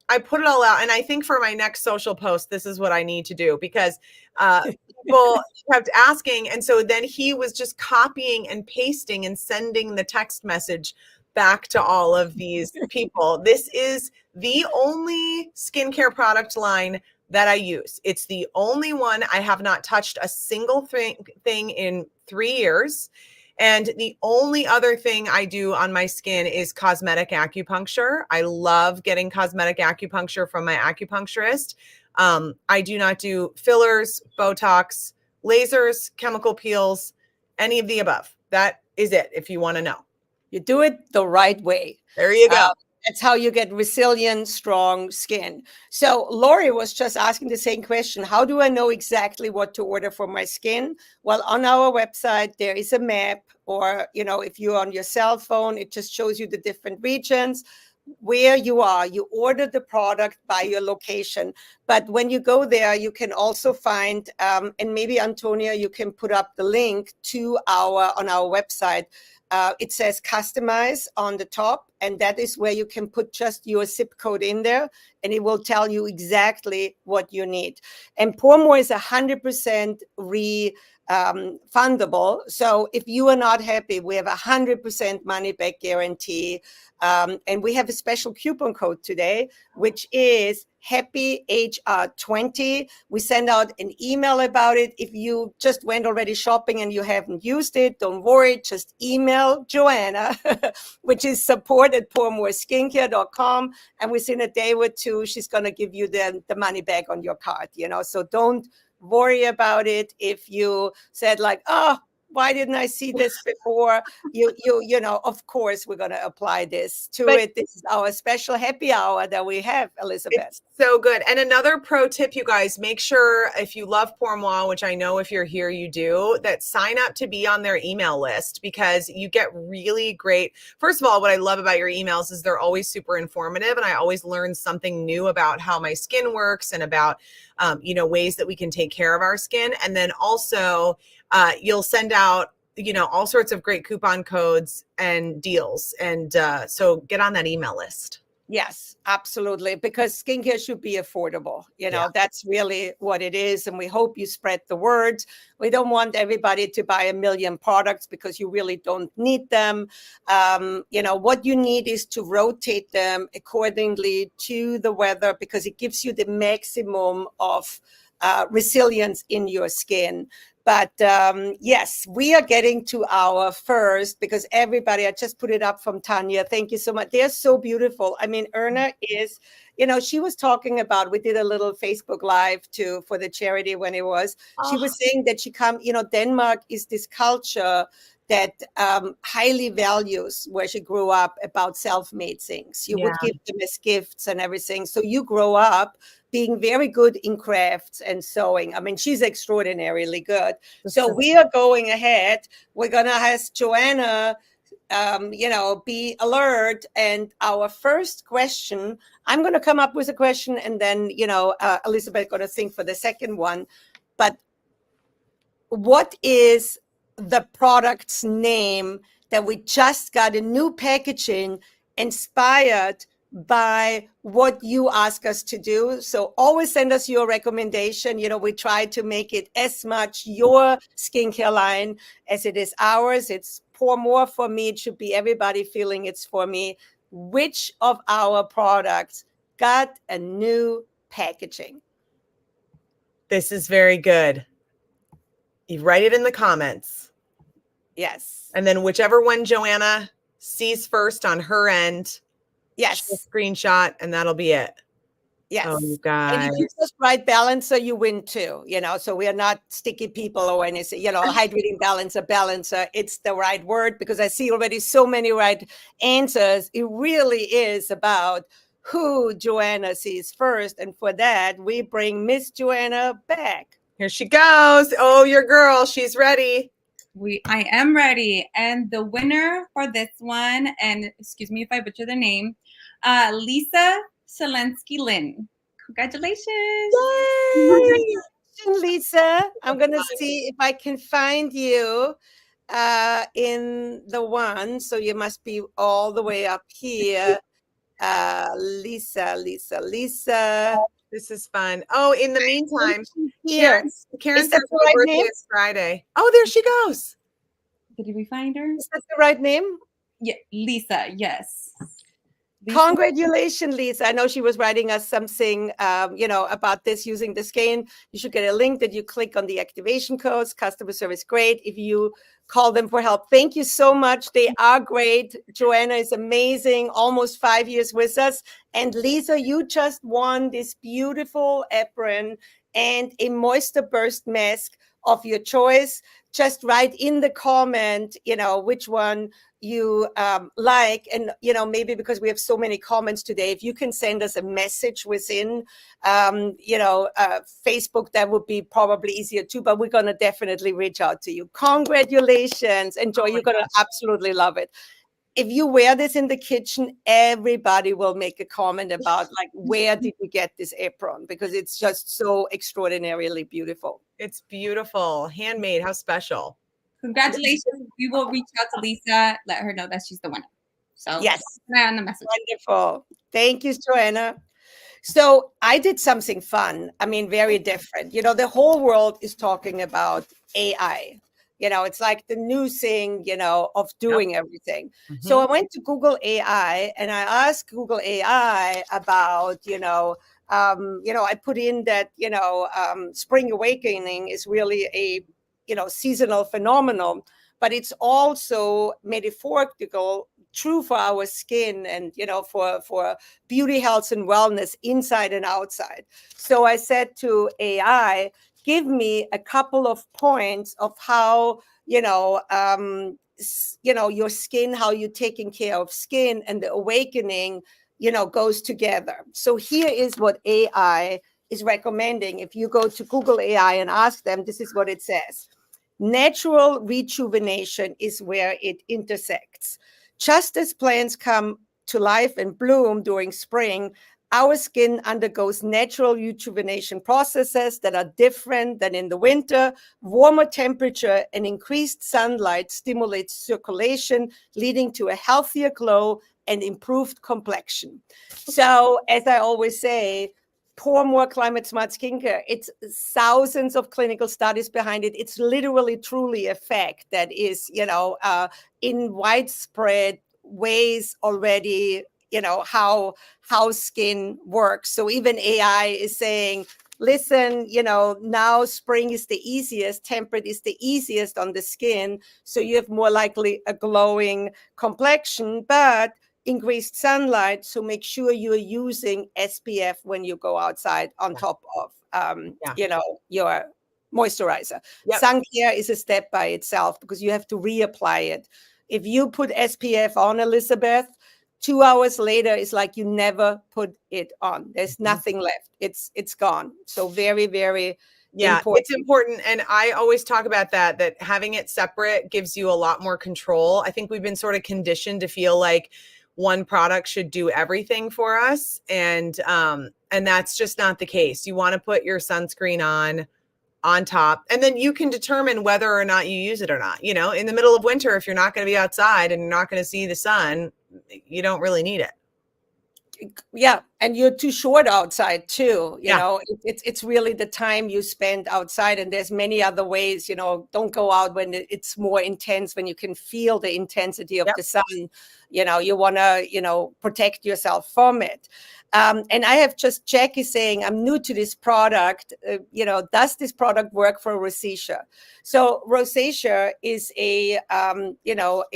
I put it all out. And I think for my next social post, this is what I need to do, because people kept asking. And so then he was just copying and pasting and sending the text message back to all of these people. This is the only skincare product line that I use. It's the only one. I have not touched a single thing in 3 years. And the only other thing I do on my skin is cosmetic acupuncture. I love getting cosmetic acupuncture from my acupuncturist. I do not do fillers, Botox, lasers, chemical peels, any of the above. That is it, if you want to know. You do it the right way. There you go. That's how you get resilient, strong skin. So Lori was just asking the same question. How do I know exactly what to order for my skin? Well, on our website, there is a map, or, if you're on your cell phone, it just shows you the different regions where you are. You order the product by your location. But when you go there, you can also find, and maybe Antonia, you can put up the link to on our website. It says customize on the top, and that is where you can put just your zip code in there, and it will tell you exactly what you need. And Pourmore is 100% refundable. So if you are not happy, we have 100% money back guarantee. And we have a special coupon code today, which is Happy HR20. We send out an email about it. If you just went already shopping and you haven't used it, don't worry. Just email Joanna, which is support@pourmoreskincare.com. And within a day or two, she's going to give you the money back on your card, So don't worry about it. If you said like, oh, why didn't I see this before? Of course, we're going to apply this to it. This is our special happy hour that we have, Elizabeth. It's so good. And another pro tip, you guys, make sure if you love Pourmore, which I know if you're here, you do, that sign up to be on their email list, because you get really great. First of all, what I love about your emails is they're always super informative. And I always learn something new about how my skin works and about, ways that we can take care of our skin. And then also, you'll send out, all sorts of great coupon codes and deals. And so get on that email list. Yes, absolutely. Because skincare should be affordable. That's really what it is. And we hope you spread the word. We don't want everybody to buy 1 million products because you really don't need them. What you need is to rotate them accordingly to the weather, because it gives you the maximum of resilience in your skin. But yes, we are getting to our first, because everybody, I just put it up from Tanya. Thank you so much. They're so beautiful. I mean, Erna is, she was talking about, we did a little Facebook Live too for the charity when it was, she was saying that Denmark is this culture that highly values where she grew up about self-made things. You would give them as gifts and everything. So you grow up being very good in crafts and sewing. I mean, she's extraordinarily good. So we are going ahead. We're going to ask Joanna, be alert. And our first question, I'm going to come up with a question, and then, Elizabeth going to think for the second one. But what is the product's name that we just got a new packaging inspired by what you ask us to do? So always send us your recommendation. We try to make it as much your skincare line as it is ours. It's Pourmore for me. It should be everybody feeling it's for me. Which of our products got a new packaging? This is very good. You write it in the comments. Yes. And then whichever one Joanna sees first on her end, yes, screenshot, and that'll be it. Yes. Oh, you guys. And if you just write balancer, you win too. So we are not sticky people or anything, hydrating balancer. It's the right word, because I see already so many right answers. It really is about who Joanna sees first. And for that, we bring Miss Joanna back. Here she goes. Oh, your girl. She's ready. I am ready. And the winner for this one, and excuse me if I butcher the name, Lisa Selensky Lynn. Congratulations. Yay! Lisa, I'm going to see if I can find you in the one. So you must be all the way up here. Lisa. This is fun. Oh, in the meantime, Karen says her birthday is Friday. Oh, there she goes. Did we find her? Is that the right name? Yeah, Lisa. Yes. Lisa. Congratulations, Lisa. I know she was writing us something, about this using the skin. You should get a link that you click on the activation codes. Customer service, great. If you call them for help, thank you so much. They are great. Joanna is amazing. Almost 5 years with us. And Lisa, you just won this beautiful apron and a moisture burst mask of your choice. Just write in the comment, which one you like, and maybe because we have so many comments today, if you can send us a message within Facebook, that would be probably easier too, but we're going to definitely reach out to you. Congratulations. Enjoy. You're going to absolutely love it. If you wear this in the kitchen, everybody will make a comment about like, where did you get this apron? Because it's just so extraordinarily beautiful. It's beautiful. Handmade. How special. Congratulations. We will reach out to Lisa, let her know that she's the winner. So yes, on the message. Wonderful. Thank you, Joanna. So I did something fun. I mean, very different. The whole world is talking about AI. It's like the new thing, of doing everything. Mm-hmm. So I went to Google AI and I asked Google AI about, I put in that, spring awakening is really a, seasonal phenomenon, but it's also metaphorical, true for our skin and, for beauty, health, and wellness inside and outside. So I said to AI, give me a couple of points of how, your skin, how you're taking care of skin and the awakening, goes together. So here is what AI is recommending. If you go to Google AI and ask them, this is what it says. Natural rejuvenation is where it intersects. Just as plants come to life and bloom during spring, our skin undergoes natural rejuvenation processes that are different than in the winter. Warmer temperature and increased sunlight stimulates circulation, leading to a healthier glow and improved complexion. So, as I always say, pour more climate smart skincare. It's thousands of clinical studies behind it. It's literally, truly a fact that is, in widespread ways already, how skin works. So even AI is saying, listen, now spring is the easiest, temperate is the easiest on the skin. So you have more likely a glowing complexion, but increased sunlight. So make sure you're using SPF when you go outside on top of, your moisturizer. Yep. Sun care is a step by itself because you have to reapply it. If you put SPF on, Elizabeth, 2 hours later, it's like you never put it on. There's nothing left. It's gone. So very, very important. It's important. And I always talk about that having it separate gives you a lot more control. I think we've been sort of conditioned to feel like one product should do everything for us. And that's just not the case. You want to put your sunscreen on top, and then you can determine whether or not you use it or not. In the middle of winter, if you're not going to be outside and you're not going to see the sun, you don't really need it. Yeah, and you're too short outside too. It's really the time you spend outside, and there's many other ways. Don't go out when it's more intense, when you can feel the intensity of the sun. You want to protect yourself from it. And I have just Jackie saying, I'm new to this product. Does this product work for rosacea? So rosacea is a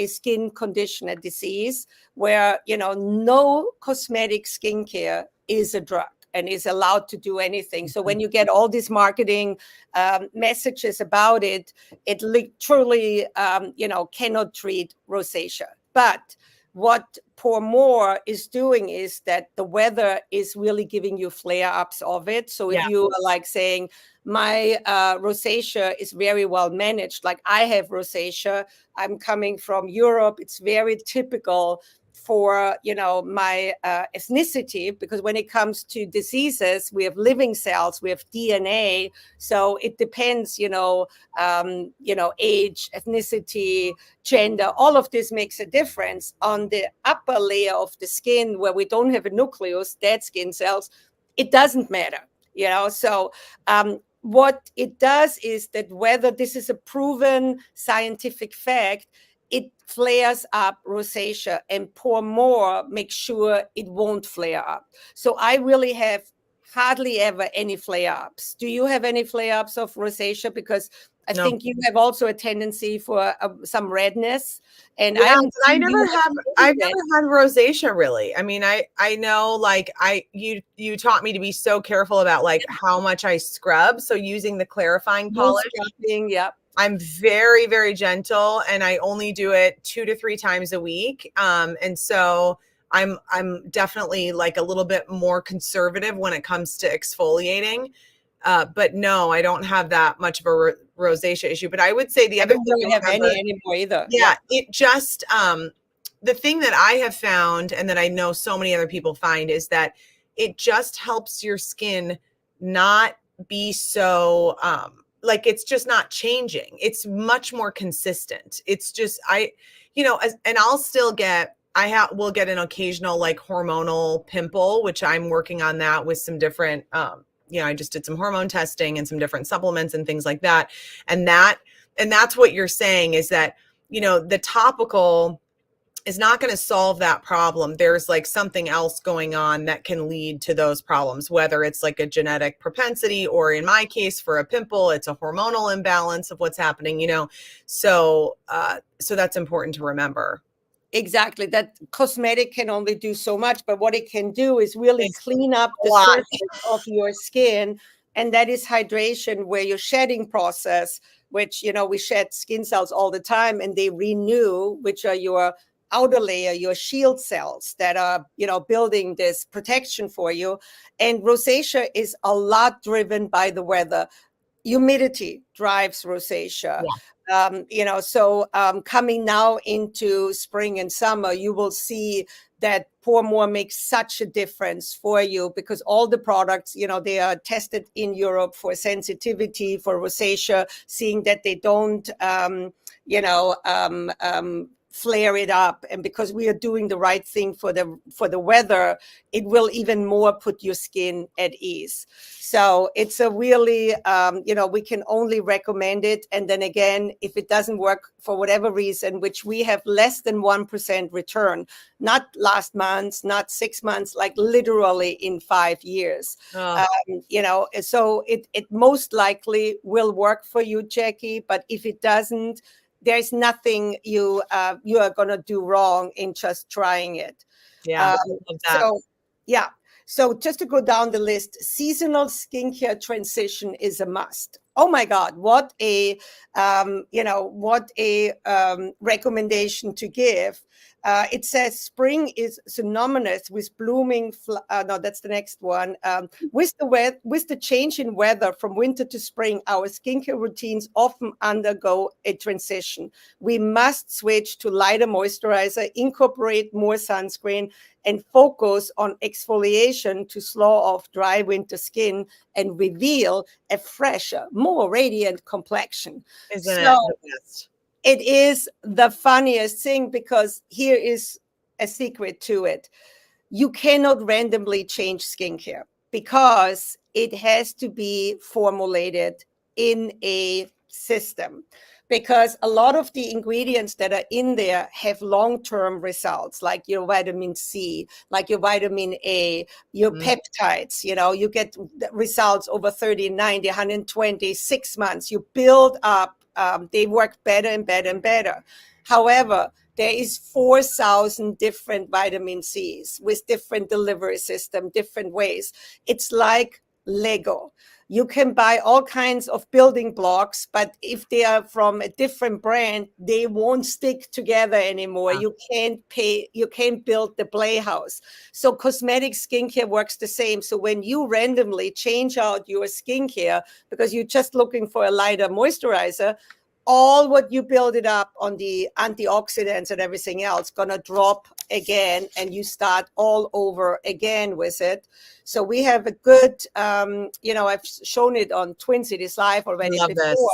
skin condition, a disease where, no cosmetic skincare is a drug and is allowed to do anything. So when you get all these marketing messages about it, it truly, cannot treat rosacea. But what Pour More is doing is that the weather is really giving you flare-ups of it. So if you are like saying, my rosacea is very well managed, like I have rosacea, I'm coming from Europe, it's very typical for my ethnicity, because when it comes to diseases, we have living cells, we have DNA, so it depends, age, ethnicity, gender, all of this makes a difference. On the upper layer of the skin where we don't have a nucleus, dead skin cells, it doesn't matter, so what it does is that, whether this is a proven scientific fact, it flares up rosacea, and pour more, make sure it won't flare up. So I really have hardly ever any flare-ups. Do you have any flare-ups of rosacea? Because I No. think you have also a tendency for some redness, and Yeah, I I've never had rosacea really. I mean, I know like you taught me to be so careful about like how much I scrub. So using the clarifying polish, scrubbing, yeah. I'm very, very gentle, and I only do it 2 to 3 times a week. And so I'm definitely like a little bit more conservative when it comes to exfoliating. But no, I don't have that much of a rosacea issue. But I would say the other thing don't have any anymore either. Yeah, it just the thing that I have found, and that I know so many other people find, is that it just helps your skin not be so like it's just not changing. It's much more consistent. It's just and I'll still get will get an occasional like hormonal pimple, which I'm working on that with some different I just did some hormone testing and some different supplements and things like that. And that's what you're saying, is that the topical is not going to solve that problem. There's like something else going on that can lead to those problems, whether it's like a genetic propensity, or in my case for a pimple, it's a hormonal imbalance of what's happening, so that's important to remember. Exactly. That cosmetic can only do so much, but what it can do is really clean up the surface of your skin. And that is hydration, where your shedding process, which, we shed skin cells all the time, and they renew, which are your outer layer, your shield cells that are, building this protection for you. And rosacea is a lot driven by the weather. Humidity drives rosacea. Coming now into spring and summer, you will see that Pour More makes such a difference for you, because all the products, they are tested in Europe for sensitivity for rosacea, seeing that they don't, flare it up. And because we are doing the right thing for the weather, it will even more put your skin at ease. So it's a really, we can only recommend it. And then again, if it doesn't work for whatever reason, which we have less than 1% return, not last month, not 6 months, like literally in 5 years. So it most likely will work for you, Jackie. But if it doesn't, there's nothing you are going to do wrong in just trying it. Yeah. So just to go down the list, seasonal skincare transition is a must. Oh my God, what a recommendation to give. It says spring is synonymous with blooming. No, that's the next one. With the change in weather from winter to spring, our skincare routines often undergo a transition. We must switch to lighter moisturizer, incorporate more sunscreen, and focus on exfoliation to slow off dry winter skin and reveal a fresher, more radiant complexion. Isn't it the best? It is the funniest thing, because here is a secret to it. You cannot randomly change skincare, because it has to be formulated in a system. Because a lot of the ingredients that are in there have long-term results, like your vitamin C, like your vitamin A, your peptides, you get results over 30, 90, 120, 6 months. You build up, they work better and better and better. However, there is 4,000 different vitamin C's with different delivery system, different ways. It's like Lego. You can buy all kinds of building blocks, but if they are from a different brand, they won't stick together anymore. You can't build the playhouse. So cosmetic skincare works the same. So when you randomly change out your skincare because you're just looking for a lighter moisturizer, all what you build it up on the antioxidants and everything else gonna drop again, and you start all over again with it. So we have a good, I've shown it on Twin Cities Live already before.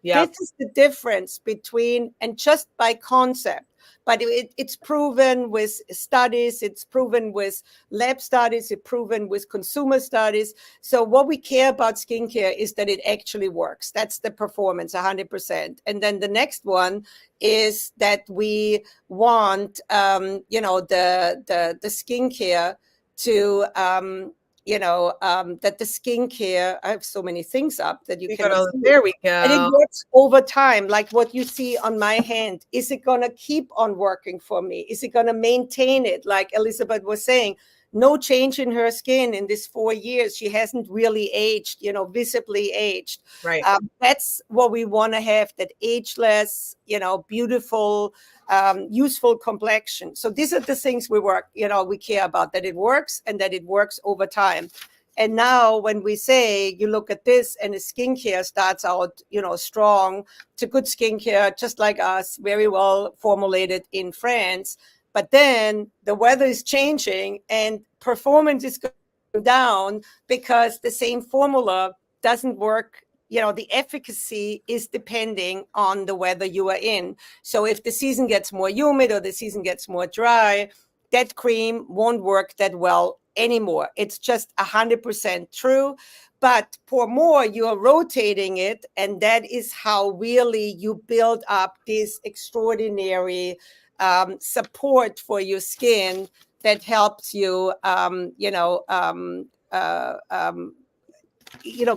This is the difference between, and just by concept, but it's proven with studies, it's proven with lab studies, it's proven with consumer studies. So what we care about skincare is that it actually works. That's the performance, 100%. And then the next one is that we want, the skincare to, that the skincare, I have so many things up that you cannot see. There we go. And it works over time, like what you see on my hand. Is it going to keep on working for me? Is it going to maintain it? Like Elizabeth was saying, no change in her skin in this 4 years. She hasn't really aged, visibly aged. Right. That's what we want to have, that ageless, beautiful, useful complexion. So these are the things we care about, that it works and that it works over time. And now when we say, you look at this and the skincare starts out, strong, it's a good skincare, just like us, very well formulated in France. But then the weather is changing and performance is going down because the same formula doesn't work. The efficacy is depending on the weather you are in. So if the season gets more humid or the season gets more dry, that cream won't work that well anymore. It's just 100% true. But pour more, you are rotating it. And that is how really you build up this extraordinary support for your skin that helps you,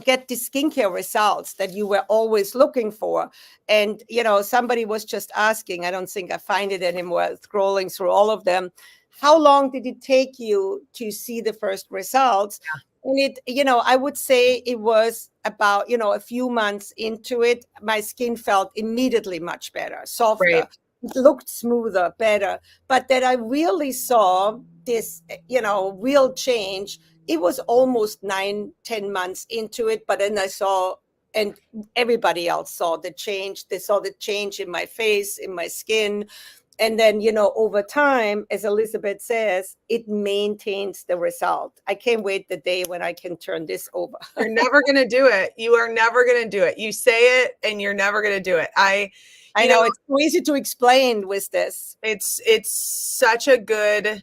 get the skincare results that you were always looking for. And, somebody was just asking, I don't think I find it anymore, scrolling through all of them. How long did it take you to see the first results? Yeah. And I would say it was about, a few months into it, my skin felt immediately much better, softer. Right. It looked smoother, better. But that I really saw this, real change, it was almost 9-10 months into it. But then I saw, and everybody else saw the change. They saw the change in my face, in my skin. And then, over time, as Elizabeth says, it maintains the result. I can't wait the day when I can turn this over. You're never going to do it. You are never going to do it. You say it and you're never going to do it. I know it's so easy to explain with this. It's such a good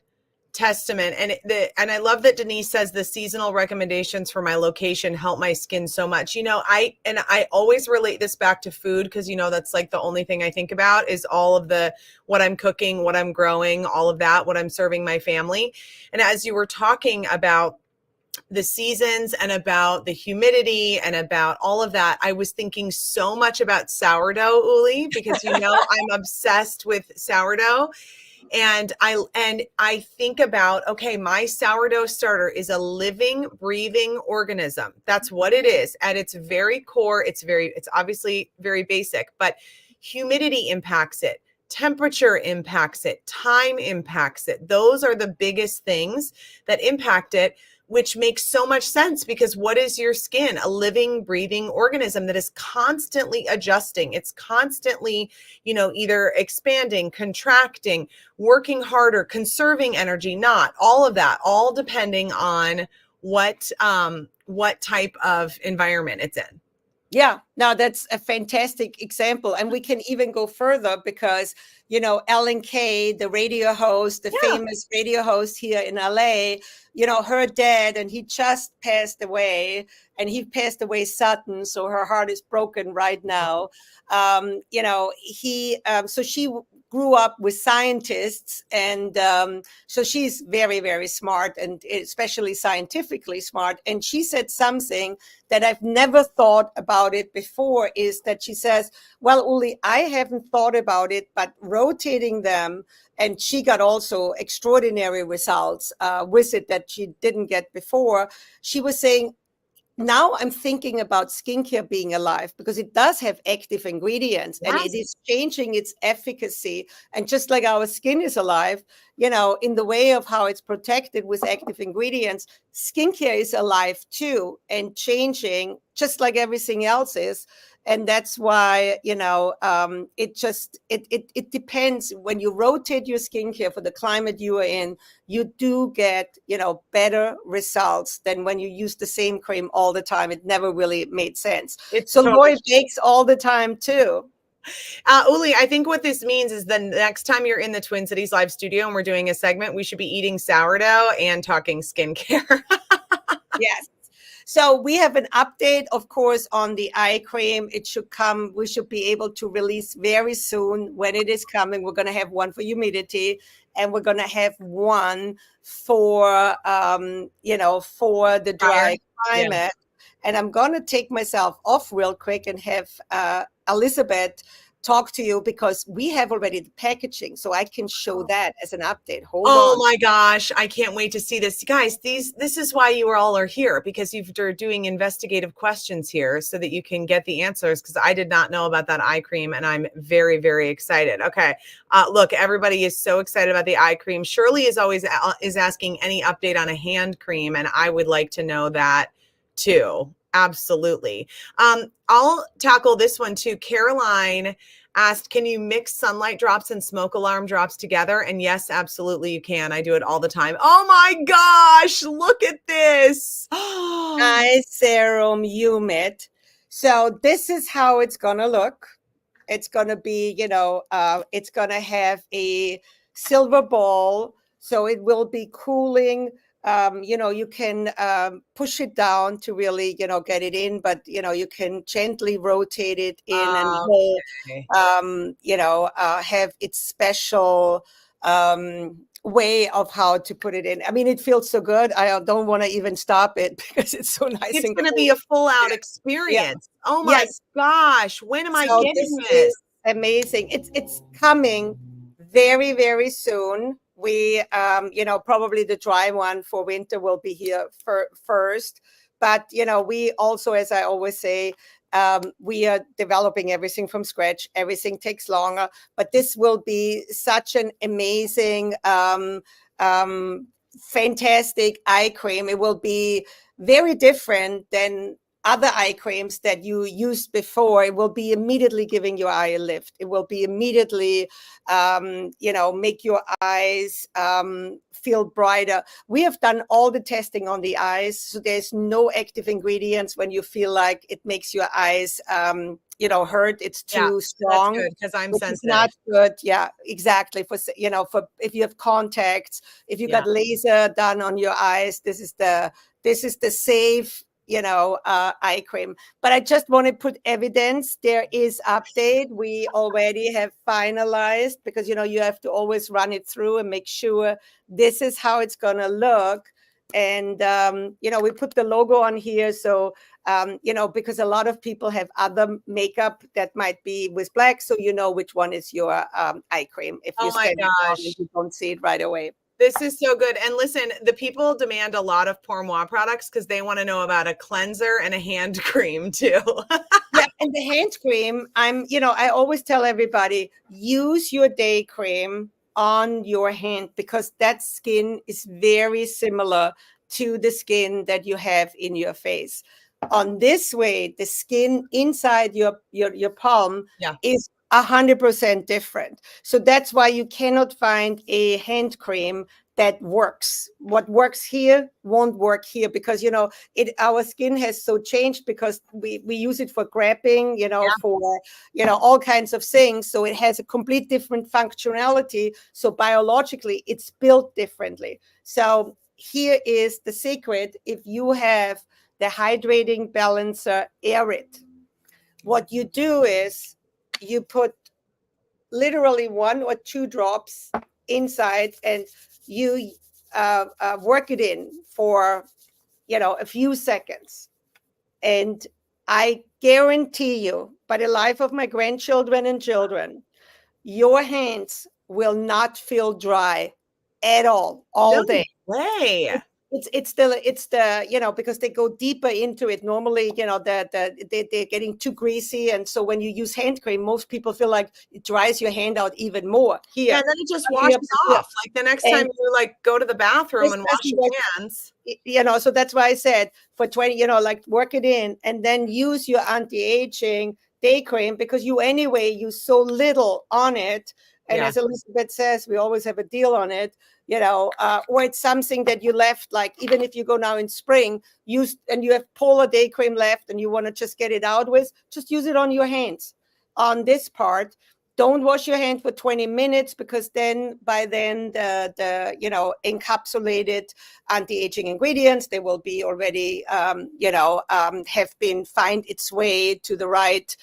testament. And I love that Denise says the seasonal recommendations for my location help my skin so much. I always relate this back to food because, that's like the only thing I think about is all of what I'm cooking, what I'm growing, all of that, what I'm serving my family. And as you were talking about the seasons and about the humidity and about all of that, I was thinking so much about sourdough, Ulli, because I'm obsessed with sourdough. And I think about, okay, my sourdough starter is a living, breathing organism. That's what it is. At its very core, it's obviously very basic, but humidity impacts it. Temperature impacts it. Time impacts it. Those are the biggest things that impact it, which makes so much sense because what is your skin? A living, breathing organism that is constantly adjusting. It's constantly, either expanding, contracting, working harder, conserving energy, not all of that, all depending on what type of environment it's in. Yeah, no, that's a fantastic example. And we can even go further because, Ellen Kay, the radio host, the famous radio host here in LA, her dad, and he just passed away, and he passed away sudden. So her heart is broken right now. So she grew up with scientists, and so she's very, very smart, and especially scientifically smart. And she said something that I've never thought about it before, is that she says, well, Ulli, I haven't thought about it, but rotating them, and she got also extraordinary results with it that she didn't get before. She was saying, now I'm thinking about skincare being alive because it does have active ingredients and it is changing its efficacy. And just like our skin is alive, in the way of how it's protected with active ingredients, skincare is alive too and changing just like everything else is. And that's why, it depends. When you rotate your skincare for the climate you are in, you do get, better results than when you use the same cream all the time. It never really made sense. So Lori bakes all the time too. Uli, I think what this means is the next time you're in the Twin Cities live studio and we're doing a segment, we should be eating sourdough and talking skincare. Yes. So we have an update, of course, on the eye cream. It should come. We should be able to release very soon when it is coming. We're going to have one for humidity, and we're going to have one for, for the dry climate. Yeah. And I'm going to take myself off real quick and have Elizabeth talk to you, because we have already the packaging, so I can show that as an update. Hold on. Oh my gosh, I can't wait to see this. Guys, this is why you all are here, because you're doing investigative questions here so that you can get the answers, because I did not know about that eye cream, and I'm very, very excited. Okay, look, everybody is so excited about the eye cream. Shirley is always asking any update on a hand cream, and I would like to know that too. Absolutely. I'll tackle this one too. Caroline asked, can you mix sunlight drops and smoke alarm drops together? And yes, absolutely you can. I do it all the time. Oh my gosh, look at this. Eye serum humid. So this is how it's going to look. It's going to be, it's going to have a silver ball. So it will be cooling. You can push it down to really, get it in, but, you can gently rotate it in and, have its special way of how to put it in. I mean, it feels so good. I don't want to even stop it because it's so nice. It's going to be a full out experience. Yeah. Oh my gosh. When am I getting this? Amazing. It's coming very, very soon. We, probably the dry one for winter will be here first. But, we also, as I always say, we are developing everything from scratch. Everything takes longer. But this will be such an amazing, fantastic eye cream. It will be very different than other eye creams that you used before. It will be immediately giving your eye a lift. It will be immediately, make your eyes feel brighter. We have done all the testing on the eyes, so there's no active ingredients when you feel like it makes your eyes, hurt. It's too strong. That's good, because I'm sensitive. It's not good. Yeah, exactly. For if you have contacts, if you got laser done on your eyes, this is the safe eye cream. But I just want to put evidence. There is update. We already have finalized, because you have to always run it through and make sure this is how it's gonna look. And we put the logo on here, so because a lot of people have other makeup that might be with black, so which one is your eye cream. If you you don't see it right away. This is so good. And listen, the people demand a lot of Pour Moi products because they want to know about a cleanser and a hand cream too. Yeah, and the hand cream, I always tell everybody, use your day cream on your hand, because that skin is very similar to the skin that you have in your face. On this way, the skin inside your palm is 100% different. So that's why you cannot find a hand cream that works. What works here won't work here, because our skin has so changed, because we use it for grabbing, for all kinds of things. So it has a complete different functionality. So biologically, it's built differently. So here is the secret. If you have the hydrating balancer Arid, what you do is you put literally 1 or 2 drops inside, and you work it in for a few seconds, and I guarantee you, by the life of my grandchildren and children, your hands will not feel dry at all day. Way. It's the because they go deeper into it. Normally, they're getting too greasy, and so when you use hand cream, most people feel like it dries your hand out even more. Here, and then it just washes off. Like the next time you go to the bathroom and wash your hands. So that's why I said for 20, work it in, and then use your anti-aging day cream, because you anyway use so little on it. And as Elizabeth says, we always have a deal on it. Or it's something that you left, like even if you go now in spring, and you have polar day cream left and you want to just get it out with, just use it on your hands. on this part. Don't wash your hand for 20 minutes because then by then the encapsulated anti-aging ingredients, they will be already have been find its way to the right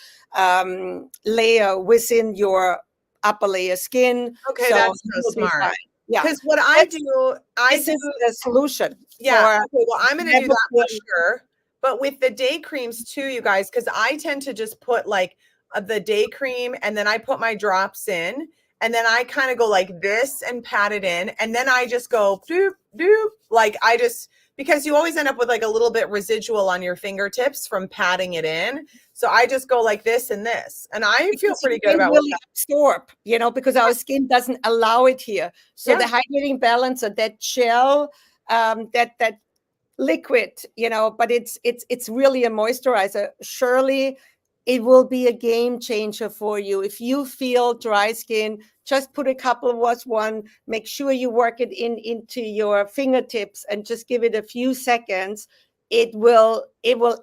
layer within your upper layer skin. Okay, So that's so you'll be smart. fine. Yeah, Because what I That's- do, this is the solution. yeah. for Okay, well, I'm going to do never that for feeling- sure. But with the day creams too, you guys, because I tend to just put like the day cream and then I put my drops in and then I kind of go like this and pat it in. And then I just go doop, doop. Like I just, because you always end up with like a little bit residual on your fingertips from patting it in. So I just go like this and this. And I feel because pretty you good can't about really that. absorb, because our skin doesn't allow it here. So the hydrating balancer, that gel, that liquid, but it's really a moisturizer. Surely it will be a game changer for you. If you feel dry skin, just put a couple of wash one, make sure you work it into your fingertips and just give it a few seconds. It will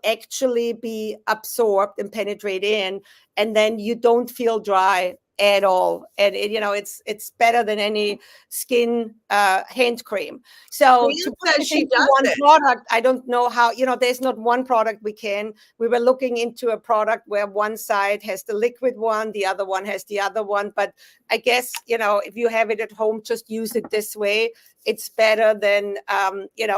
actually be absorbed and penetrate in, and then you don't feel dry at all. And it's better than any skin hand cream. So Jan to put says this she into does one it. product, I don't know how, there's not one product we were looking into a product where one side has the liquid one, the other one has the other one. But I guess, if you have it at home, just use it this way. It's better than,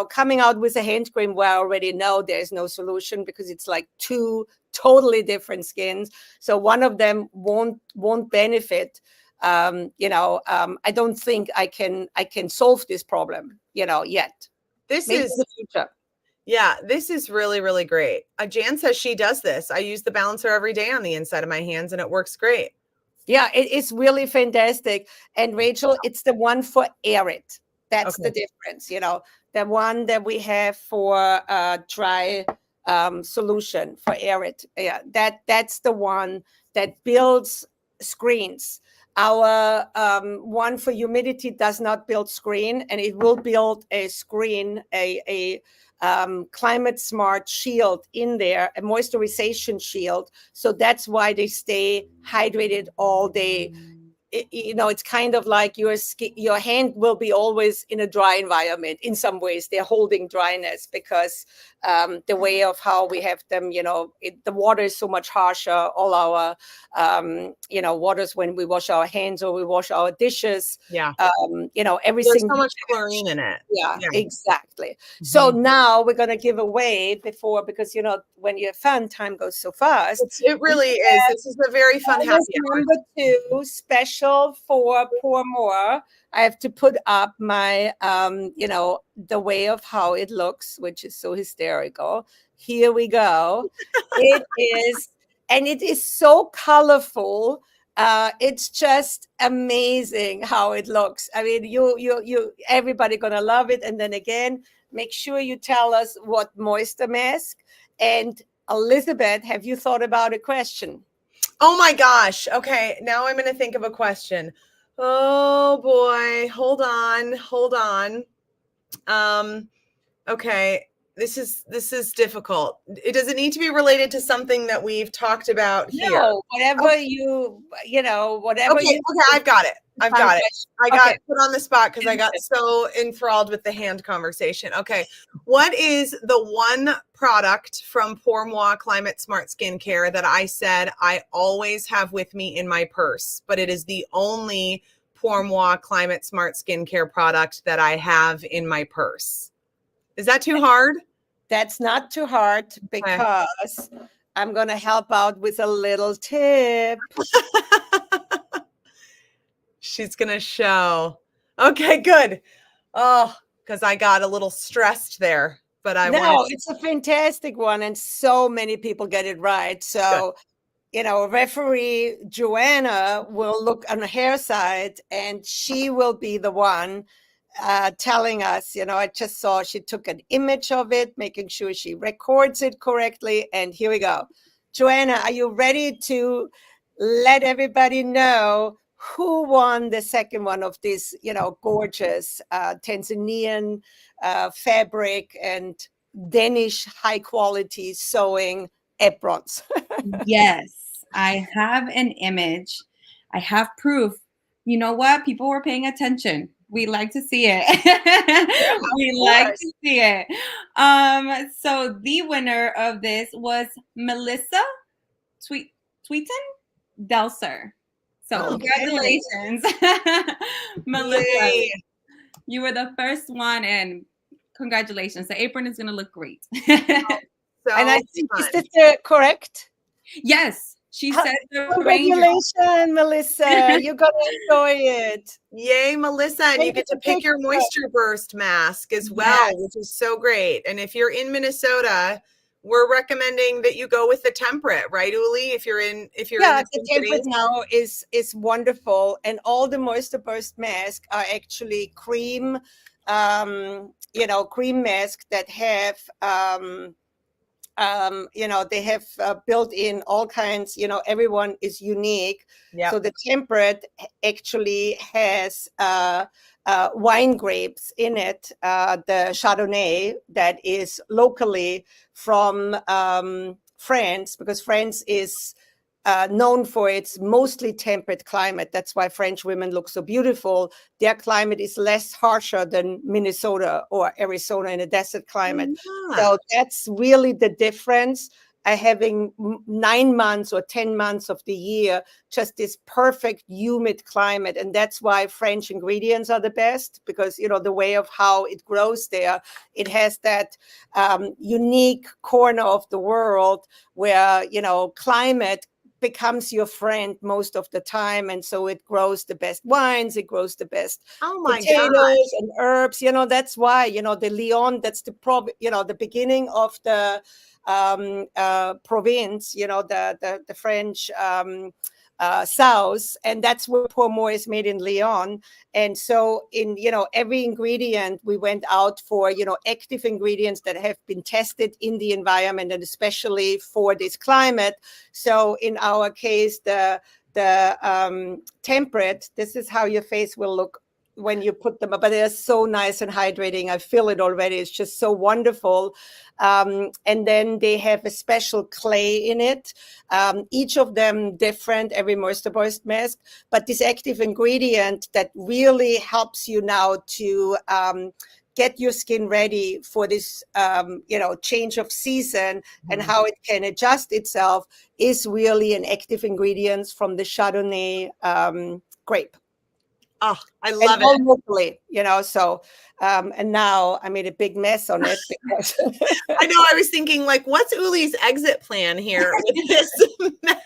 coming out with a hand cream where I already know there's no solution because it's like two totally different skins. So one of them won't benefit. I don't think I can solve this problem, yet. This Maybe in is the future. Yeah, this is really, really great. Jan says she does this. I use the balancer every day on the inside of my hands and it works great. Yeah, it is really fantastic. And Rachel, it's the one for arid. That's the difference, the one that we have for dry solution for arid. Yeah, that's the one that builds screens. Our one for humidity does not build screen, and it will build a screen, a climate smart shield in there, a moisturization shield. So that's why they stay hydrated all day. It's kind of like your hand will be always in a dry environment. In some ways, they're holding dryness because the way of how we have them, the water is so much harsher. All our, waters when we wash our hands or we wash our dishes. Yeah. Everything. There's so much chlorine in it. Yeah, exactly. So now we're going to give away because, when you have fun, time goes so fast. It really is. This is a very fun happy hour. Number 2, special for Pour More. I have to put up my, the way of how it looks, which is so hysterical. Here we go. It is, and it is so colorful. It's just amazing how it looks. I mean, you everybody gonna love it. And then again, make sure you tell us what moisture mask. And Elizabeth, have you thought about a question? Oh my gosh. Okay, now I'm going to think of a question. Oh boy, hold on. Okay, this is difficult. Does it need to be related to something that we've talked about here? No, whatever whatever Okay, you. I've got it. I got Okay. put on the spot because I got so enthralled with the hand conversation. Okay. What is the one product from Pour Moi Climate Smart Skincare that I said I always have with me in my purse, but it is the only Pour Moi Climate Smart Skincare product that I have in my purse? Is that too hard? That's not too hard because I'm going to help out with a little tip. She's going to show. Okay, good. Oh, because I got a little stressed there, but it's a fantastic one. And so many people get it right. So, referee Joanna will look on her side and she will be the one telling us, I just saw she took an image of it, making sure she records it correctly. And here we go. Joanna, are you ready to let everybody know who won the second one of this, gorgeous Tanzanian fabric and Danish high quality sewing aprons? Yes. I have an image. I have proof. You know what? People were paying attention. We like to see it. Yeah, We of like course. to see it. So the winner of this was Melissa Tweet Tweeten Delser. So Okay. congratulations, Melissa. Yay. You were the first one, and congratulations. The apron is gonna look great. And I So think, is fun. this correct? Yes, she Huh, said the Ranger. Congratulations, Melissa. You're going to enjoy it. Yay, Melissa. And you Send get us a to pick your picture. moisture burst mask as well, Yes. which is so great. And if you're in Minnesota, we're recommending that you go with the temperate, right, Uli? If you're in Yeah, the the Twin template Cities. now is wonderful, and all the moisture burst masks are actually cream, cream masks that have they have built in all kinds, everyone is unique. Yeah. So the temperate actually has wine grapes in it, the Chardonnay that is locally from France, because France is known for its mostly temperate climate. That's why French women look so beautiful. Their climate is less harsher than Minnesota or Arizona in a desert climate. Yeah. So that's really the difference. Having 9 months or 10 months of the year, just this perfect humid climate. And that's why French ingredients are the best, because, the way of how it grows there, it has that unique corner of the world where, climate becomes your friend most of the time, and so it grows the best wines, it grows the best Oh my God. potatoes and herbs. That's why, the Lyon, that's the beginning of the province, the French south, and that's where Pourmoi is made in Lyon. And so in every ingredient, we went out for active ingredients that have been tested in the environment, and especially for this climate. So in our case, the temperate, this is how your face will look when you put them up, but they're so nice and hydrating. I feel it already. It's just so wonderful. And then they have a special clay in it. Each of them different, every moisture burst mask, but this active ingredient that really helps you now to get your skin ready for this, change of season and how it can adjust itself is really an active ingredient from the Chardonnay grape. Oh, I And love all it. locally, so, and now I made a big mess on it because I know. I was thinking, like, what's Uli's exit plan here with this mask?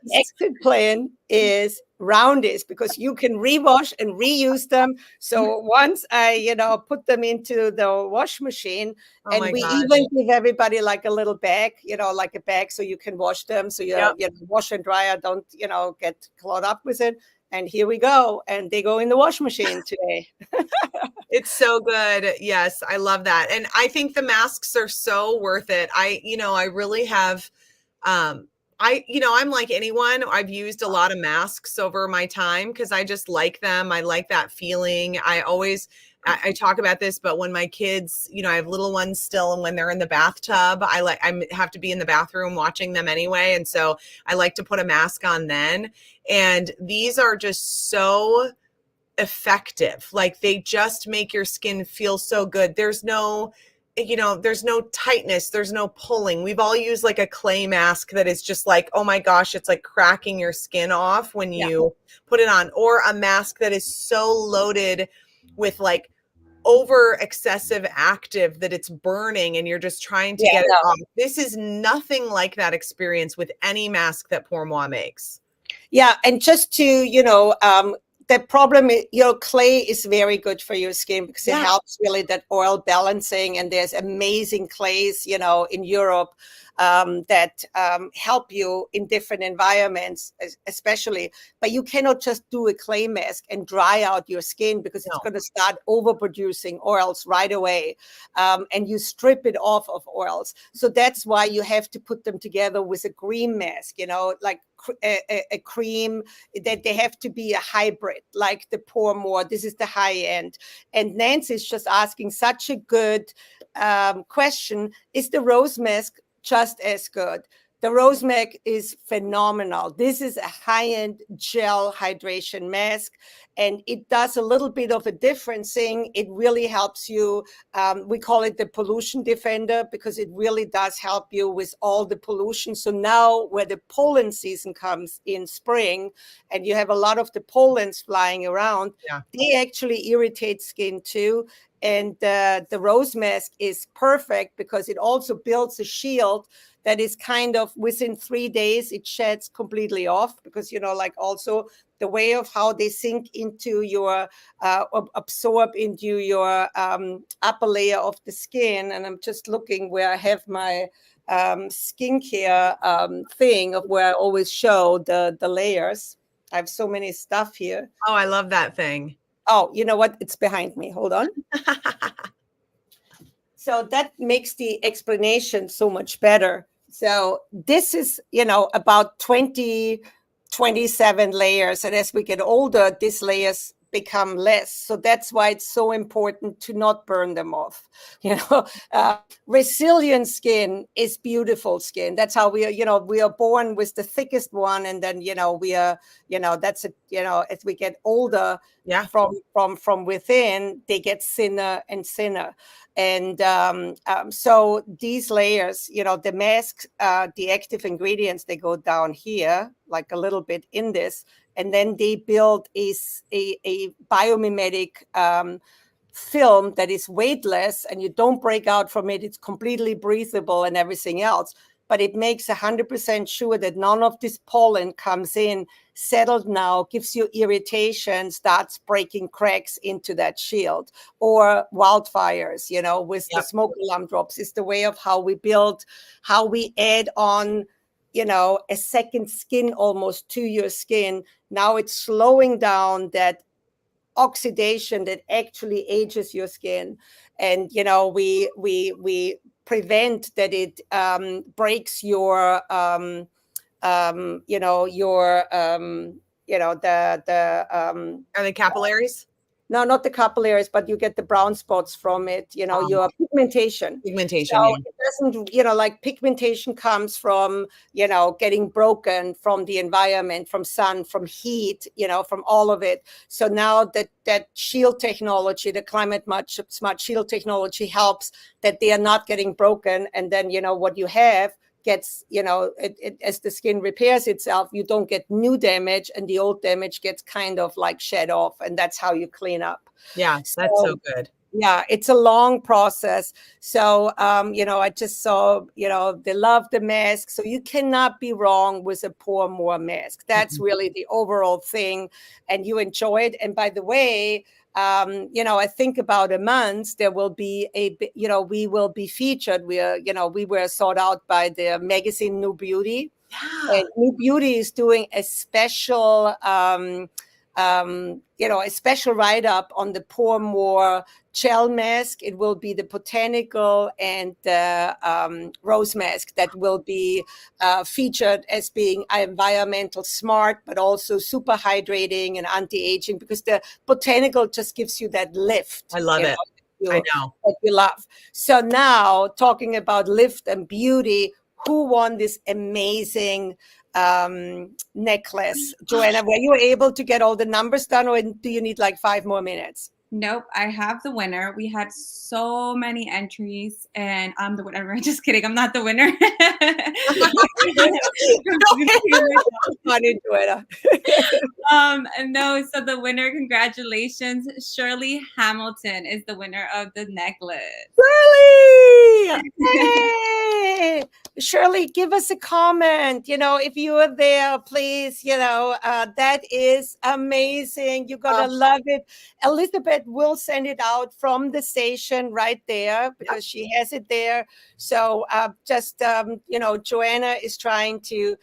the exit plan is roundies, because you can rewash and reuse them. So once I, put them into the wash machine, Oh and my we gosh. even give everybody like a little bag, like a bag so you can wash them. So Yep. wash and dryer don't, get clogged up with it. And here we go. And they go in the wash machine today. It's so good. Yes, I love that. And I think the masks are so worth it. I really have I'm like anyone. I've used a lot of masks over my time because I just like them. I like that feeling. I talk about this, but when my kids, I have little ones still, and when they're in the bathtub, I have to be in the bathroom watching them anyway. And so I like to put a mask on then. And these are just so effective. Like, they just make your skin feel so good. There's no tightness, there's no pulling. We've all used like a clay mask that is just like, oh my gosh, it's like cracking your skin off when you put it on, or a mask that is so loaded with like over excessive active that it's burning and you're just trying to get it off. This is nothing like that experience with any mask that Pourmoi makes. Yeah, and just to, the problem is, clay is very good for your skin because it helps really that oil balancing. And there's amazing clays, in Europe that help you in different environments, especially. But you cannot just do a clay mask and dry out your skin, because it's going to start overproducing oils right away. And you strip it off of oils. So that's why you have to put them together with a cream mask, like a cream, that they have to be a hybrid, like the Pourmoi. This is the high end. And Nancy's just asking such a good question. Is the rose mask just as good? The Rose Mask is phenomenal. This is a high-end gel hydration mask, and it does a little bit of a different thing. It really helps you. We call it the pollution defender because it really does help you with all the pollution. So now where the pollen season comes in spring and you have a lot of the pollens flying around, they actually irritate skin too. And the Rose Mask is perfect because it also builds a shield that is kind of within 3 days, it sheds completely off because, like also the way of how they sink into your, absorb into your upper layer of the skin. And I'm just looking where I have my skincare thing of where I always show the layers. I have so many stuff here. Oh, I love that thing. Oh, you know what? It's behind me. Hold on. So that makes the explanation so much better. So this is, about 27 layers. And as we get older, these layers become less. So that's why it's so important to not burn them off. Resilient skin is beautiful skin. That's how we are born with the thickest one. And then, we are, that's it, as we get older, from within, they get thinner and thinner. And so these layers, the mask, the active ingredients, they go down here, like a little bit in this, and then they build a biomimetic film that is weightless, and you don't break out from it. It's completely breathable and everything else. But it makes 100% sure that none of this pollen comes in, settled now, gives you irritation, starts breaking cracks into that shield. Or wildfires, with the smoke alarm drops is the way of how we build, how we add on, a second skin almost to your skin. Now it's slowing down that oxidation that actually ages your skin. And, we prevent that it breaks your the are they capillaries? No, not the capillaries, but you get the brown spots from it, your pigmentation. Pigmentation. So it doesn't, like pigmentation comes from, getting broken from the environment, from sun, from heat, from all of it. So now that shield technology, the climate smart shield technology helps that they are not getting broken. And then, what you have gets, as the skin repairs itself, you don't get new damage, and the old damage gets kind of like shed off, and that's how you clean up. Yeah, that's so good. Yeah, it's a long process. So, I just saw, they love the mask. So you cannot be wrong with a Pour More mask. That's really the overall thing, and you enjoy it. And by the way, I think about a month, there will be we will be featured. We were sought out by the magazine New Beauty. Yeah. And New Beauty is doing a special, a special write-up on the Pour More gel mask. It will be the botanical and the rose mask that will be featured as being environmental smart, but also super hydrating and anti-aging, because the botanical just gives you that lift. I love it. I know. That you love. So now, talking about lift and beauty, who won this amazing necklace? Joanna, were you able to get all the numbers done, or do you need like 5 more minutes? Nope, I have the winner. We had so many entries, and I'm the winner. Just kidding, I'm not the winner. Funny, Joanna. No, so the winner, congratulations, Shirley Hamilton is the winner of the necklace. Shirley! Hey! Shirley, give us a comment. If you are there, please, that is amazing. You're going to love it. Elizabeth will send it out from the station right there because she has it there. So Joanna is trying to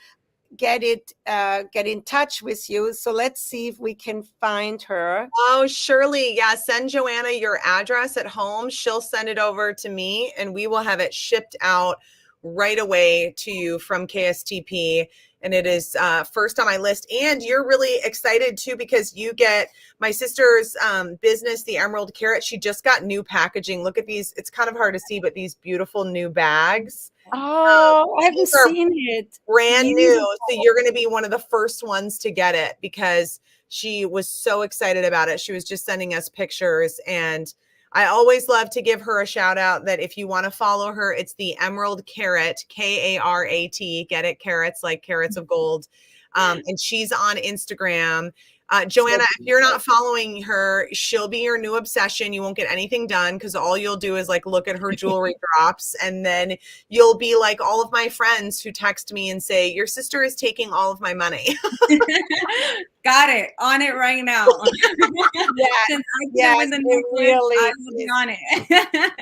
get in touch with you. So let's see if we can find her. Oh, Shirley. Yeah. Send Joanna your address at home. She'll send it over to me, and we will have it shipped out right away to you from KSTP. And it is first on my list. And you're really excited too, because you get my sister's business, the Emerald Carrot. She just got new packaging. Look at these. It's kind of hard to see, but these beautiful new bags. Oh, I haven't These are seen it. brand new. Beautiful. So you're going to be one of the first ones to get it because she was so excited about it. She was just sending us pictures. And I always love to give her a shout out that if you want to follow her, it's the Emerald Carrot, Karat. Get it? Carrots, like carrots of gold. And she's on Instagram. Joanna, if you're not following her, she'll be your new obsession. You won't get anything done because all you'll do is like look at her jewelry drops. And then you'll be like all of my friends who text me and say, your sister is taking all of my money. Got it. On it right now. Yeah, Since I yes, with the it necklace, really I will be is. on it.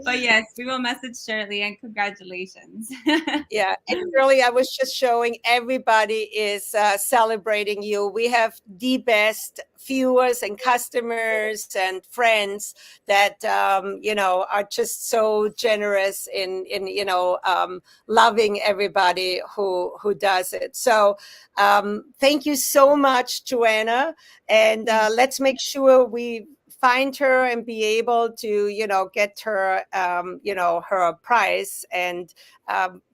But yes, we will message Shirley and congratulations. Yeah, and Shirley, I was just showing everybody is celebrating you. We have the best viewers and customers and friends that are just so generous in loving everybody who does it. So thank you so much, Joanna, and let's make sure we find her and be able to get her her prize and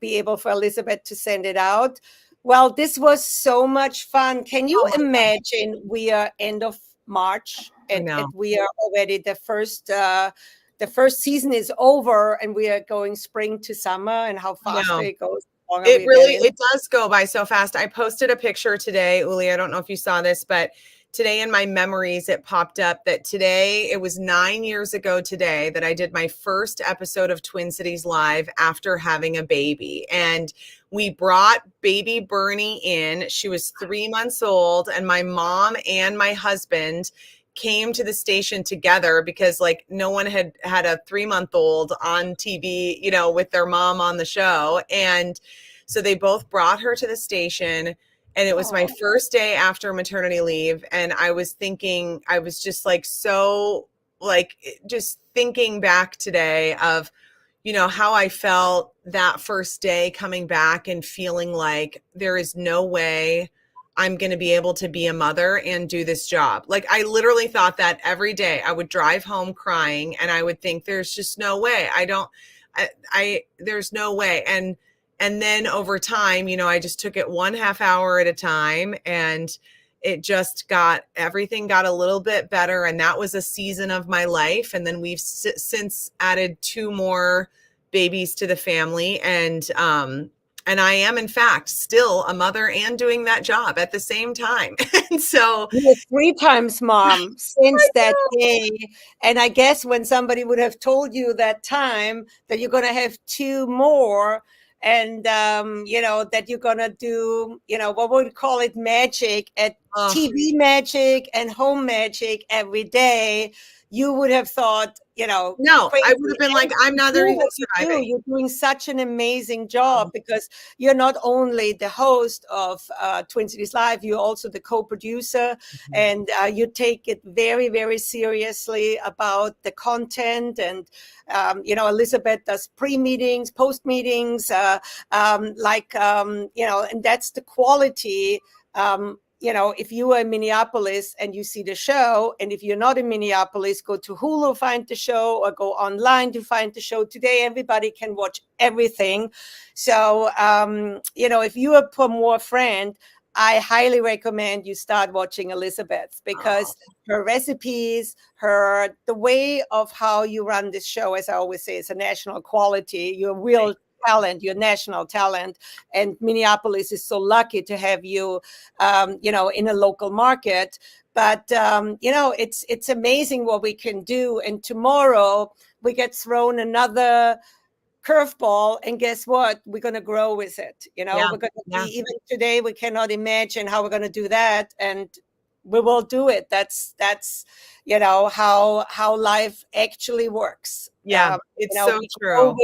be able for Elizabeth to send it out. Well, this was so much fun. Can you imagine we are end of March and we are already the first season is over and we are going spring to summer and how fast it goes. It does go by so fast. I posted a picture today, Ulli. I don't know if you saw this, but today in my memories, it popped up that today, it was 9 years ago today that I did my first episode of Twin Cities Live after having a baby. And we brought baby Bernie in. She was 3 months old, and my mom and my husband came to the station together because like no one had had a 3-month-old on TV, with their mom on the show. And so they both brought her to the station. And it was my first day after maternity leave. And I was just like, so like, just thinking back today of, how I felt that first day coming back and feeling like there is no way I'm going to be able to be a mother and do this job. Like I literally thought that every day. I would drive home crying and I would think there's just no way. There's no way. And then over time, I just took it 1/2 hour at a time and it just everything got a little bit better. And that was a season of my life. And then we've since added 2 more babies to the family. And I am, in fact, still a mother and doing that job at the same time. And so you're 3 times mom since that day. And I guess when somebody would have told you that time that you're going to have 2 more and, that you're going to do, what would we call it, magic at TV magic and home magic every day, you would have thought, no, crazy. I would have been like, I'm not even surviving. You're doing such an amazing job because you're not only the host of Twin Cities Live, you're also the co-producer, and you take it very, very seriously about the content. And Elizabeth does pre-meetings, post-meetings, and that's the quality. If you are in Minneapolis and you see the show, and if you're not in Minneapolis, go to Hulu, find the show, or go online to find the show. Today, everybody can watch everything. So, if you are a more friend, I highly recommend you start watching Elizabeth because her recipes, the way of how you run this show, as I always say, is a national quality. You're real talent, your national talent, and Minneapolis is so lucky to have you, in a local market. But it's amazing what we can do. And tomorrow we get thrown another curveball, and guess what? We're going to grow with it. We're going to be, even today, we cannot imagine how we're going to do that, and we will do it. That's how life actually works. It's so true.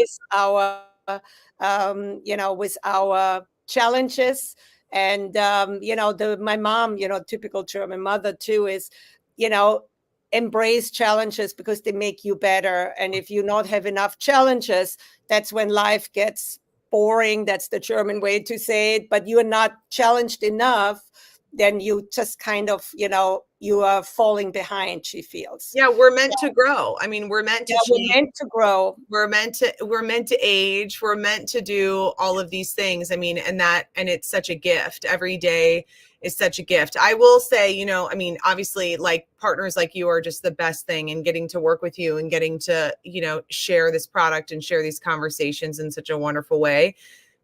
With our challenges. And my mom, typical German mother too, is embrace challenges because they make you better. And if you not have enough challenges, that's when life gets boring. That's the German way to say it. But you are not challenged enough, then you just kind of, you are falling behind, she feels. Yeah, we're meant to grow. I mean, we're meant to we're meant to grow. We're meant to age. We're meant to do all of these things. I mean, and it's such a gift. Every day is such a gift. I will say, I mean, obviously, like, partners like you are just the best thing, and getting to work with you and getting to, share this product and share these conversations in such a wonderful way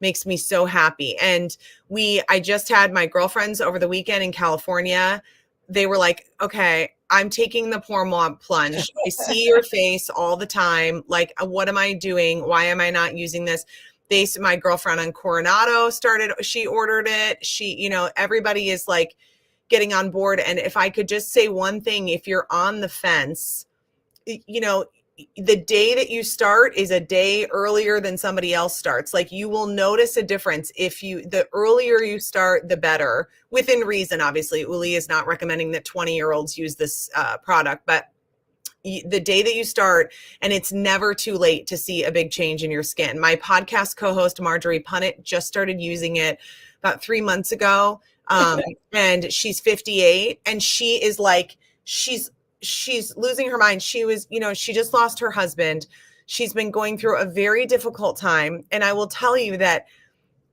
makes me so happy. And I just had my girlfriends over the weekend in California. They were like, okay, I'm taking the pour moi plunge. I see your face all the time. Like, what am I doing? Why am I not using this? My girlfriend on Coronado she ordered it. Everybody is like getting on board. And if I could just say one thing, if you're on the fence, the day that you start is a day earlier than somebody else starts. Like, you will notice a difference the earlier you start, the better, within reason. Obviously, Ulli is not recommending that 20-year-olds use this product, but the day that you start, and it's never too late to see a big change in your skin. My podcast co-host, Marjorie Punnett, just started using it about 3 months ago. And she's 58, and she is like, she's losing her mind. She just lost her husband. She's been going through a very difficult time. And I will tell you that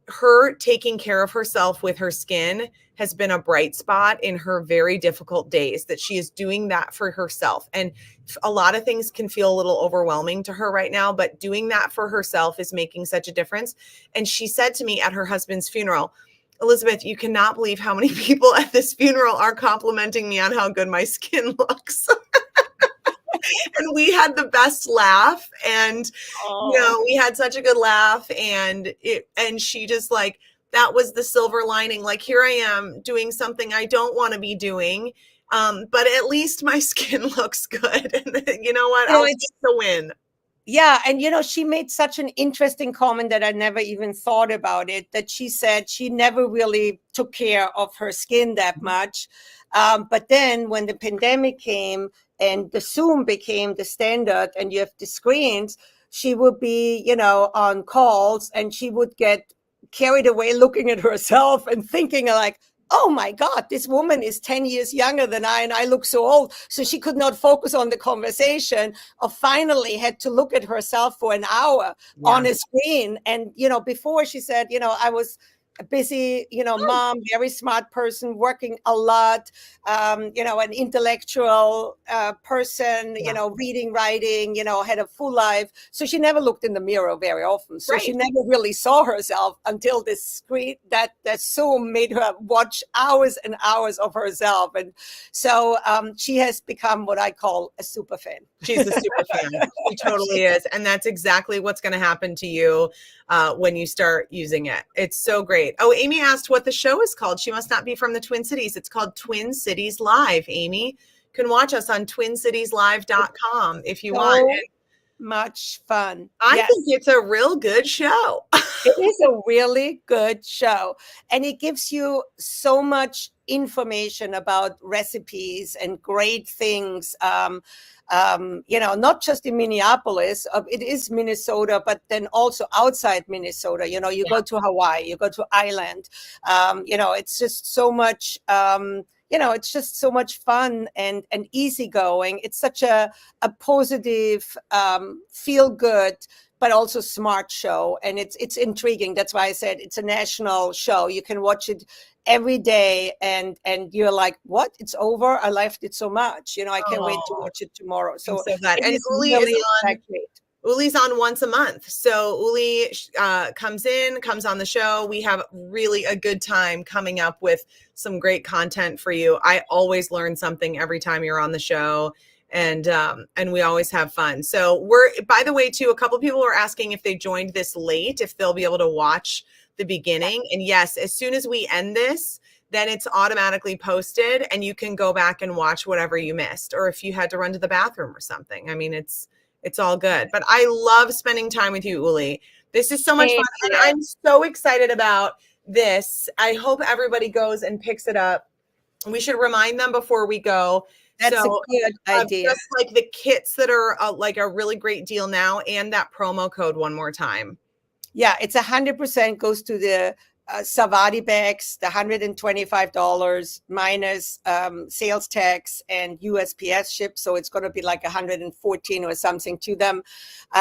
her taking care of herself with her skin has been a bright spot in her very difficult days, that she is doing that for herself. And a lot of things can feel a little overwhelming to her right now, but doing that for herself is making such a difference. And she said to me at her husband's funeral, Elizabeth, you cannot believe how many people at this funeral are complimenting me on how good my skin looks. And we had the best laugh, and we had such a good laugh, and she just, like, that was the silver lining. Like, here I am doing something I don't want to be doing, but at least my skin looks good. And you know what? I'll take the win. Yeah. And, she made such an interesting comment that I never even thought about it, that she said she never really took care of her skin that much. But then when the pandemic came and the Zoom became the standard and you have the screens, she would be, on calls, and she would get carried away looking at herself and thinking like, oh my God, this woman is 10 years younger than I, and I look so old. So she could not focus on the conversation, or finally had to look at herself for an hour on a screen. And, before she said, I was a busy, mom, very smart person, working a lot, an intellectual person, reading, writing, had a full life. So she never looked in the mirror very often. So she never really saw herself until this screen, that Zoom made her watch hours and hours of herself. And so she has become what I call a super fan. She's a super fan. She totally is. And that's exactly what's going to happen to you when you start using it. It's so great. Oh, Amy asked what the show is called. She must not be from the Twin Cities. It's called Twin Cities Live. Amy, you can watch us on twincitieslive.com if you want. Much fun. I think it's a real good show. It is a really good show. And it gives you so much information about recipes and great things. Not just in Minneapolis, it is Minnesota, but then also outside Minnesota. You go to Hawaii, you go to Ireland. It's just so much, it's just so much fun and easygoing. It's such a positive, feel good, but also smart show. And it's intriguing. That's why I said it's a national show. You can watch it every day, and you're like, what? It's over? I loved it so much. I can't wait to watch it tomorrow. So glad. And Ulli is on. Ulli's on once a month. So Ulli comes on the show. We have really a good time coming up with some great content for you. I always learn something every time you're on the show. And we always have fun. So by the way, too, a couple of people are asking if they joined this late, if they'll be able to watch the beginning. And yes, as soon as we end this, then it's automatically posted, and you can go back and watch whatever you missed, or if you had to run to the bathroom or something. I mean, it's all good. But I love spending time with you, Ulli. This is so much fun. And I'm so excited about this. I hope everybody goes and picks it up. We should remind them before we go. That's a good idea. Just like the kits that are like a really great deal now, and that promo code one more time. Yeah, it's 100% goes to the Savati bags, the $125 minus sales tax and USPS ship. So it's going to be like 114 or something to them.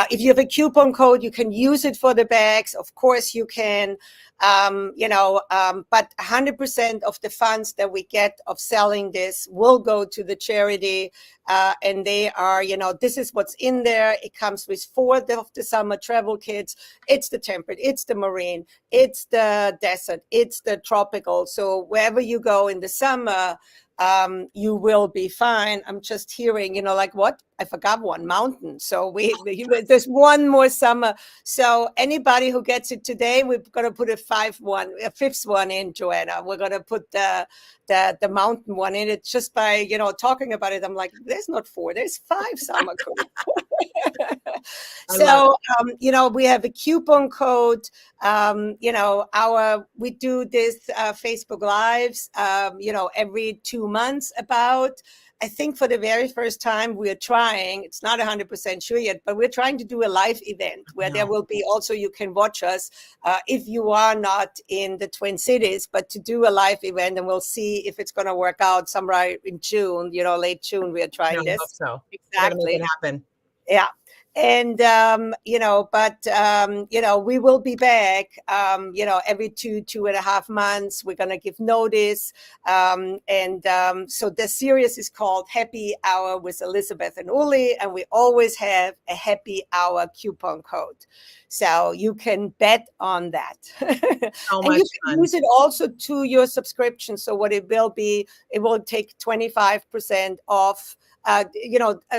If you have a coupon code, you can use it for the bags. Of course you can. But 100% of the funds that we get of selling this will go to the charity. And they are, this is what's in there. It comes with 4 of the summer travel kits. It's the temperate, it's the marine, it's the desert, it's the tropical. So wherever you go in the summer, you will be fine. I'm just hearing, like what? I forgot one, mountain. So there's one more summer. So anybody who gets it today, we're going to put a 5th one in, Joanna. We're going to put the mountain one in it. Just by, talking about it, I'm like, there's not 4, there's 5 summer codes. So, we have a coupon code. We do this Facebook Lives, every 2 months about. I think for the very first time we're trying, it's not 100% sure yet, but we're trying to do a live event where there will be also, you can watch us if you are not in the Twin Cities, but to do a live event, and we'll see if it's going to work out somewhere in June, late June, we're trying this. I hope so. Exactly. Make it happen. Yeah. And, we will be back, every 2.5 months. We're going to give notice. So the series is called Happy Hour with Elizabeth and Ulli. And we always have a happy hour coupon code. So you can bet on that. So and much you can fun. use it also to your subscription. So what it will take 25% off.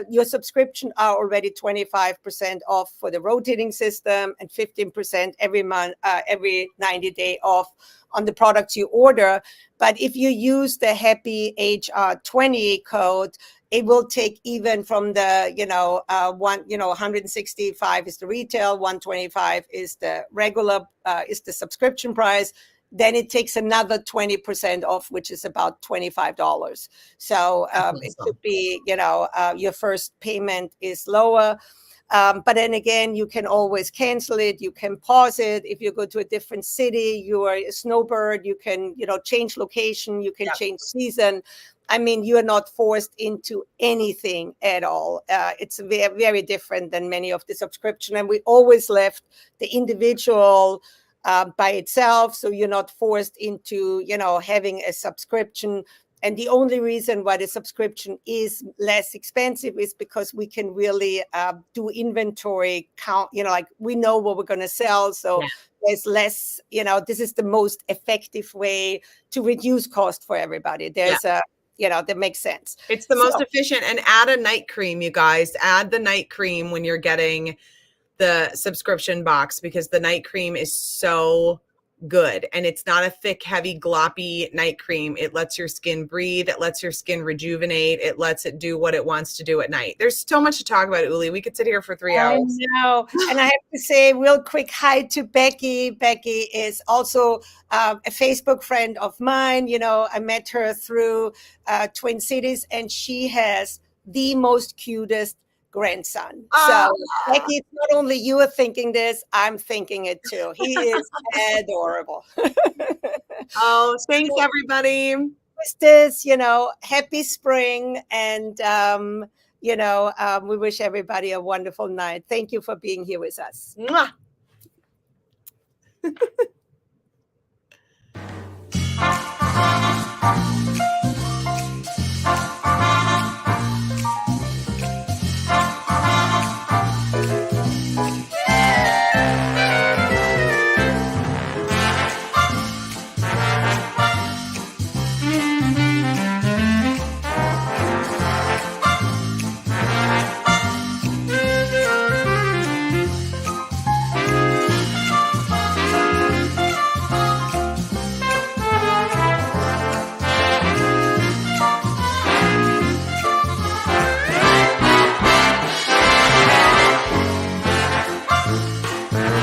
Your subscription are already 25% off for the rotating system and 15% every month, every 90-day off on the products you order. But if you use the Happy HR20 code, it will take even from the, 165 is the retail, 125 is the regular, is the subscription price. Then it takes another 20% off, which is about $25. So it should be, your first payment is lower. But then again, you can always cancel it. You can pause it. If you go to a different city, you are a snowbird, you can, change location, you can change season. I mean, you are not forced into anything at all. It's very, very different than many of the subscription. And we always left the individual by itself. So you're not forced into, having a subscription. And the only reason why the subscription is less expensive is because we can really do inventory count, like we know what we're going to sell. So there's less, this is the most effective way to reduce cost for everybody. There's that makes sense. It's the most efficient. And add a night cream, you guys. Add the night cream when you're getting the subscription box, because the night cream is so good, and it's not a thick, heavy, gloppy night cream. It lets your skin breathe. It lets your skin rejuvenate. It lets it do what it wants to do at night. There's so much to talk about, Ulli. We could sit here for 3 hours. I know. And I have to say real quick hi to Becky. Becky is also a Facebook friend of mine. I met her through Twin Cities, and she has the most cutest grandson. So Becky, it's not only you are thinking this, I'm thinking it too. He is adorable. Thanks everybody. With this, happy spring, and we wish everybody a wonderful night. Thank you for being here with us. Mwah.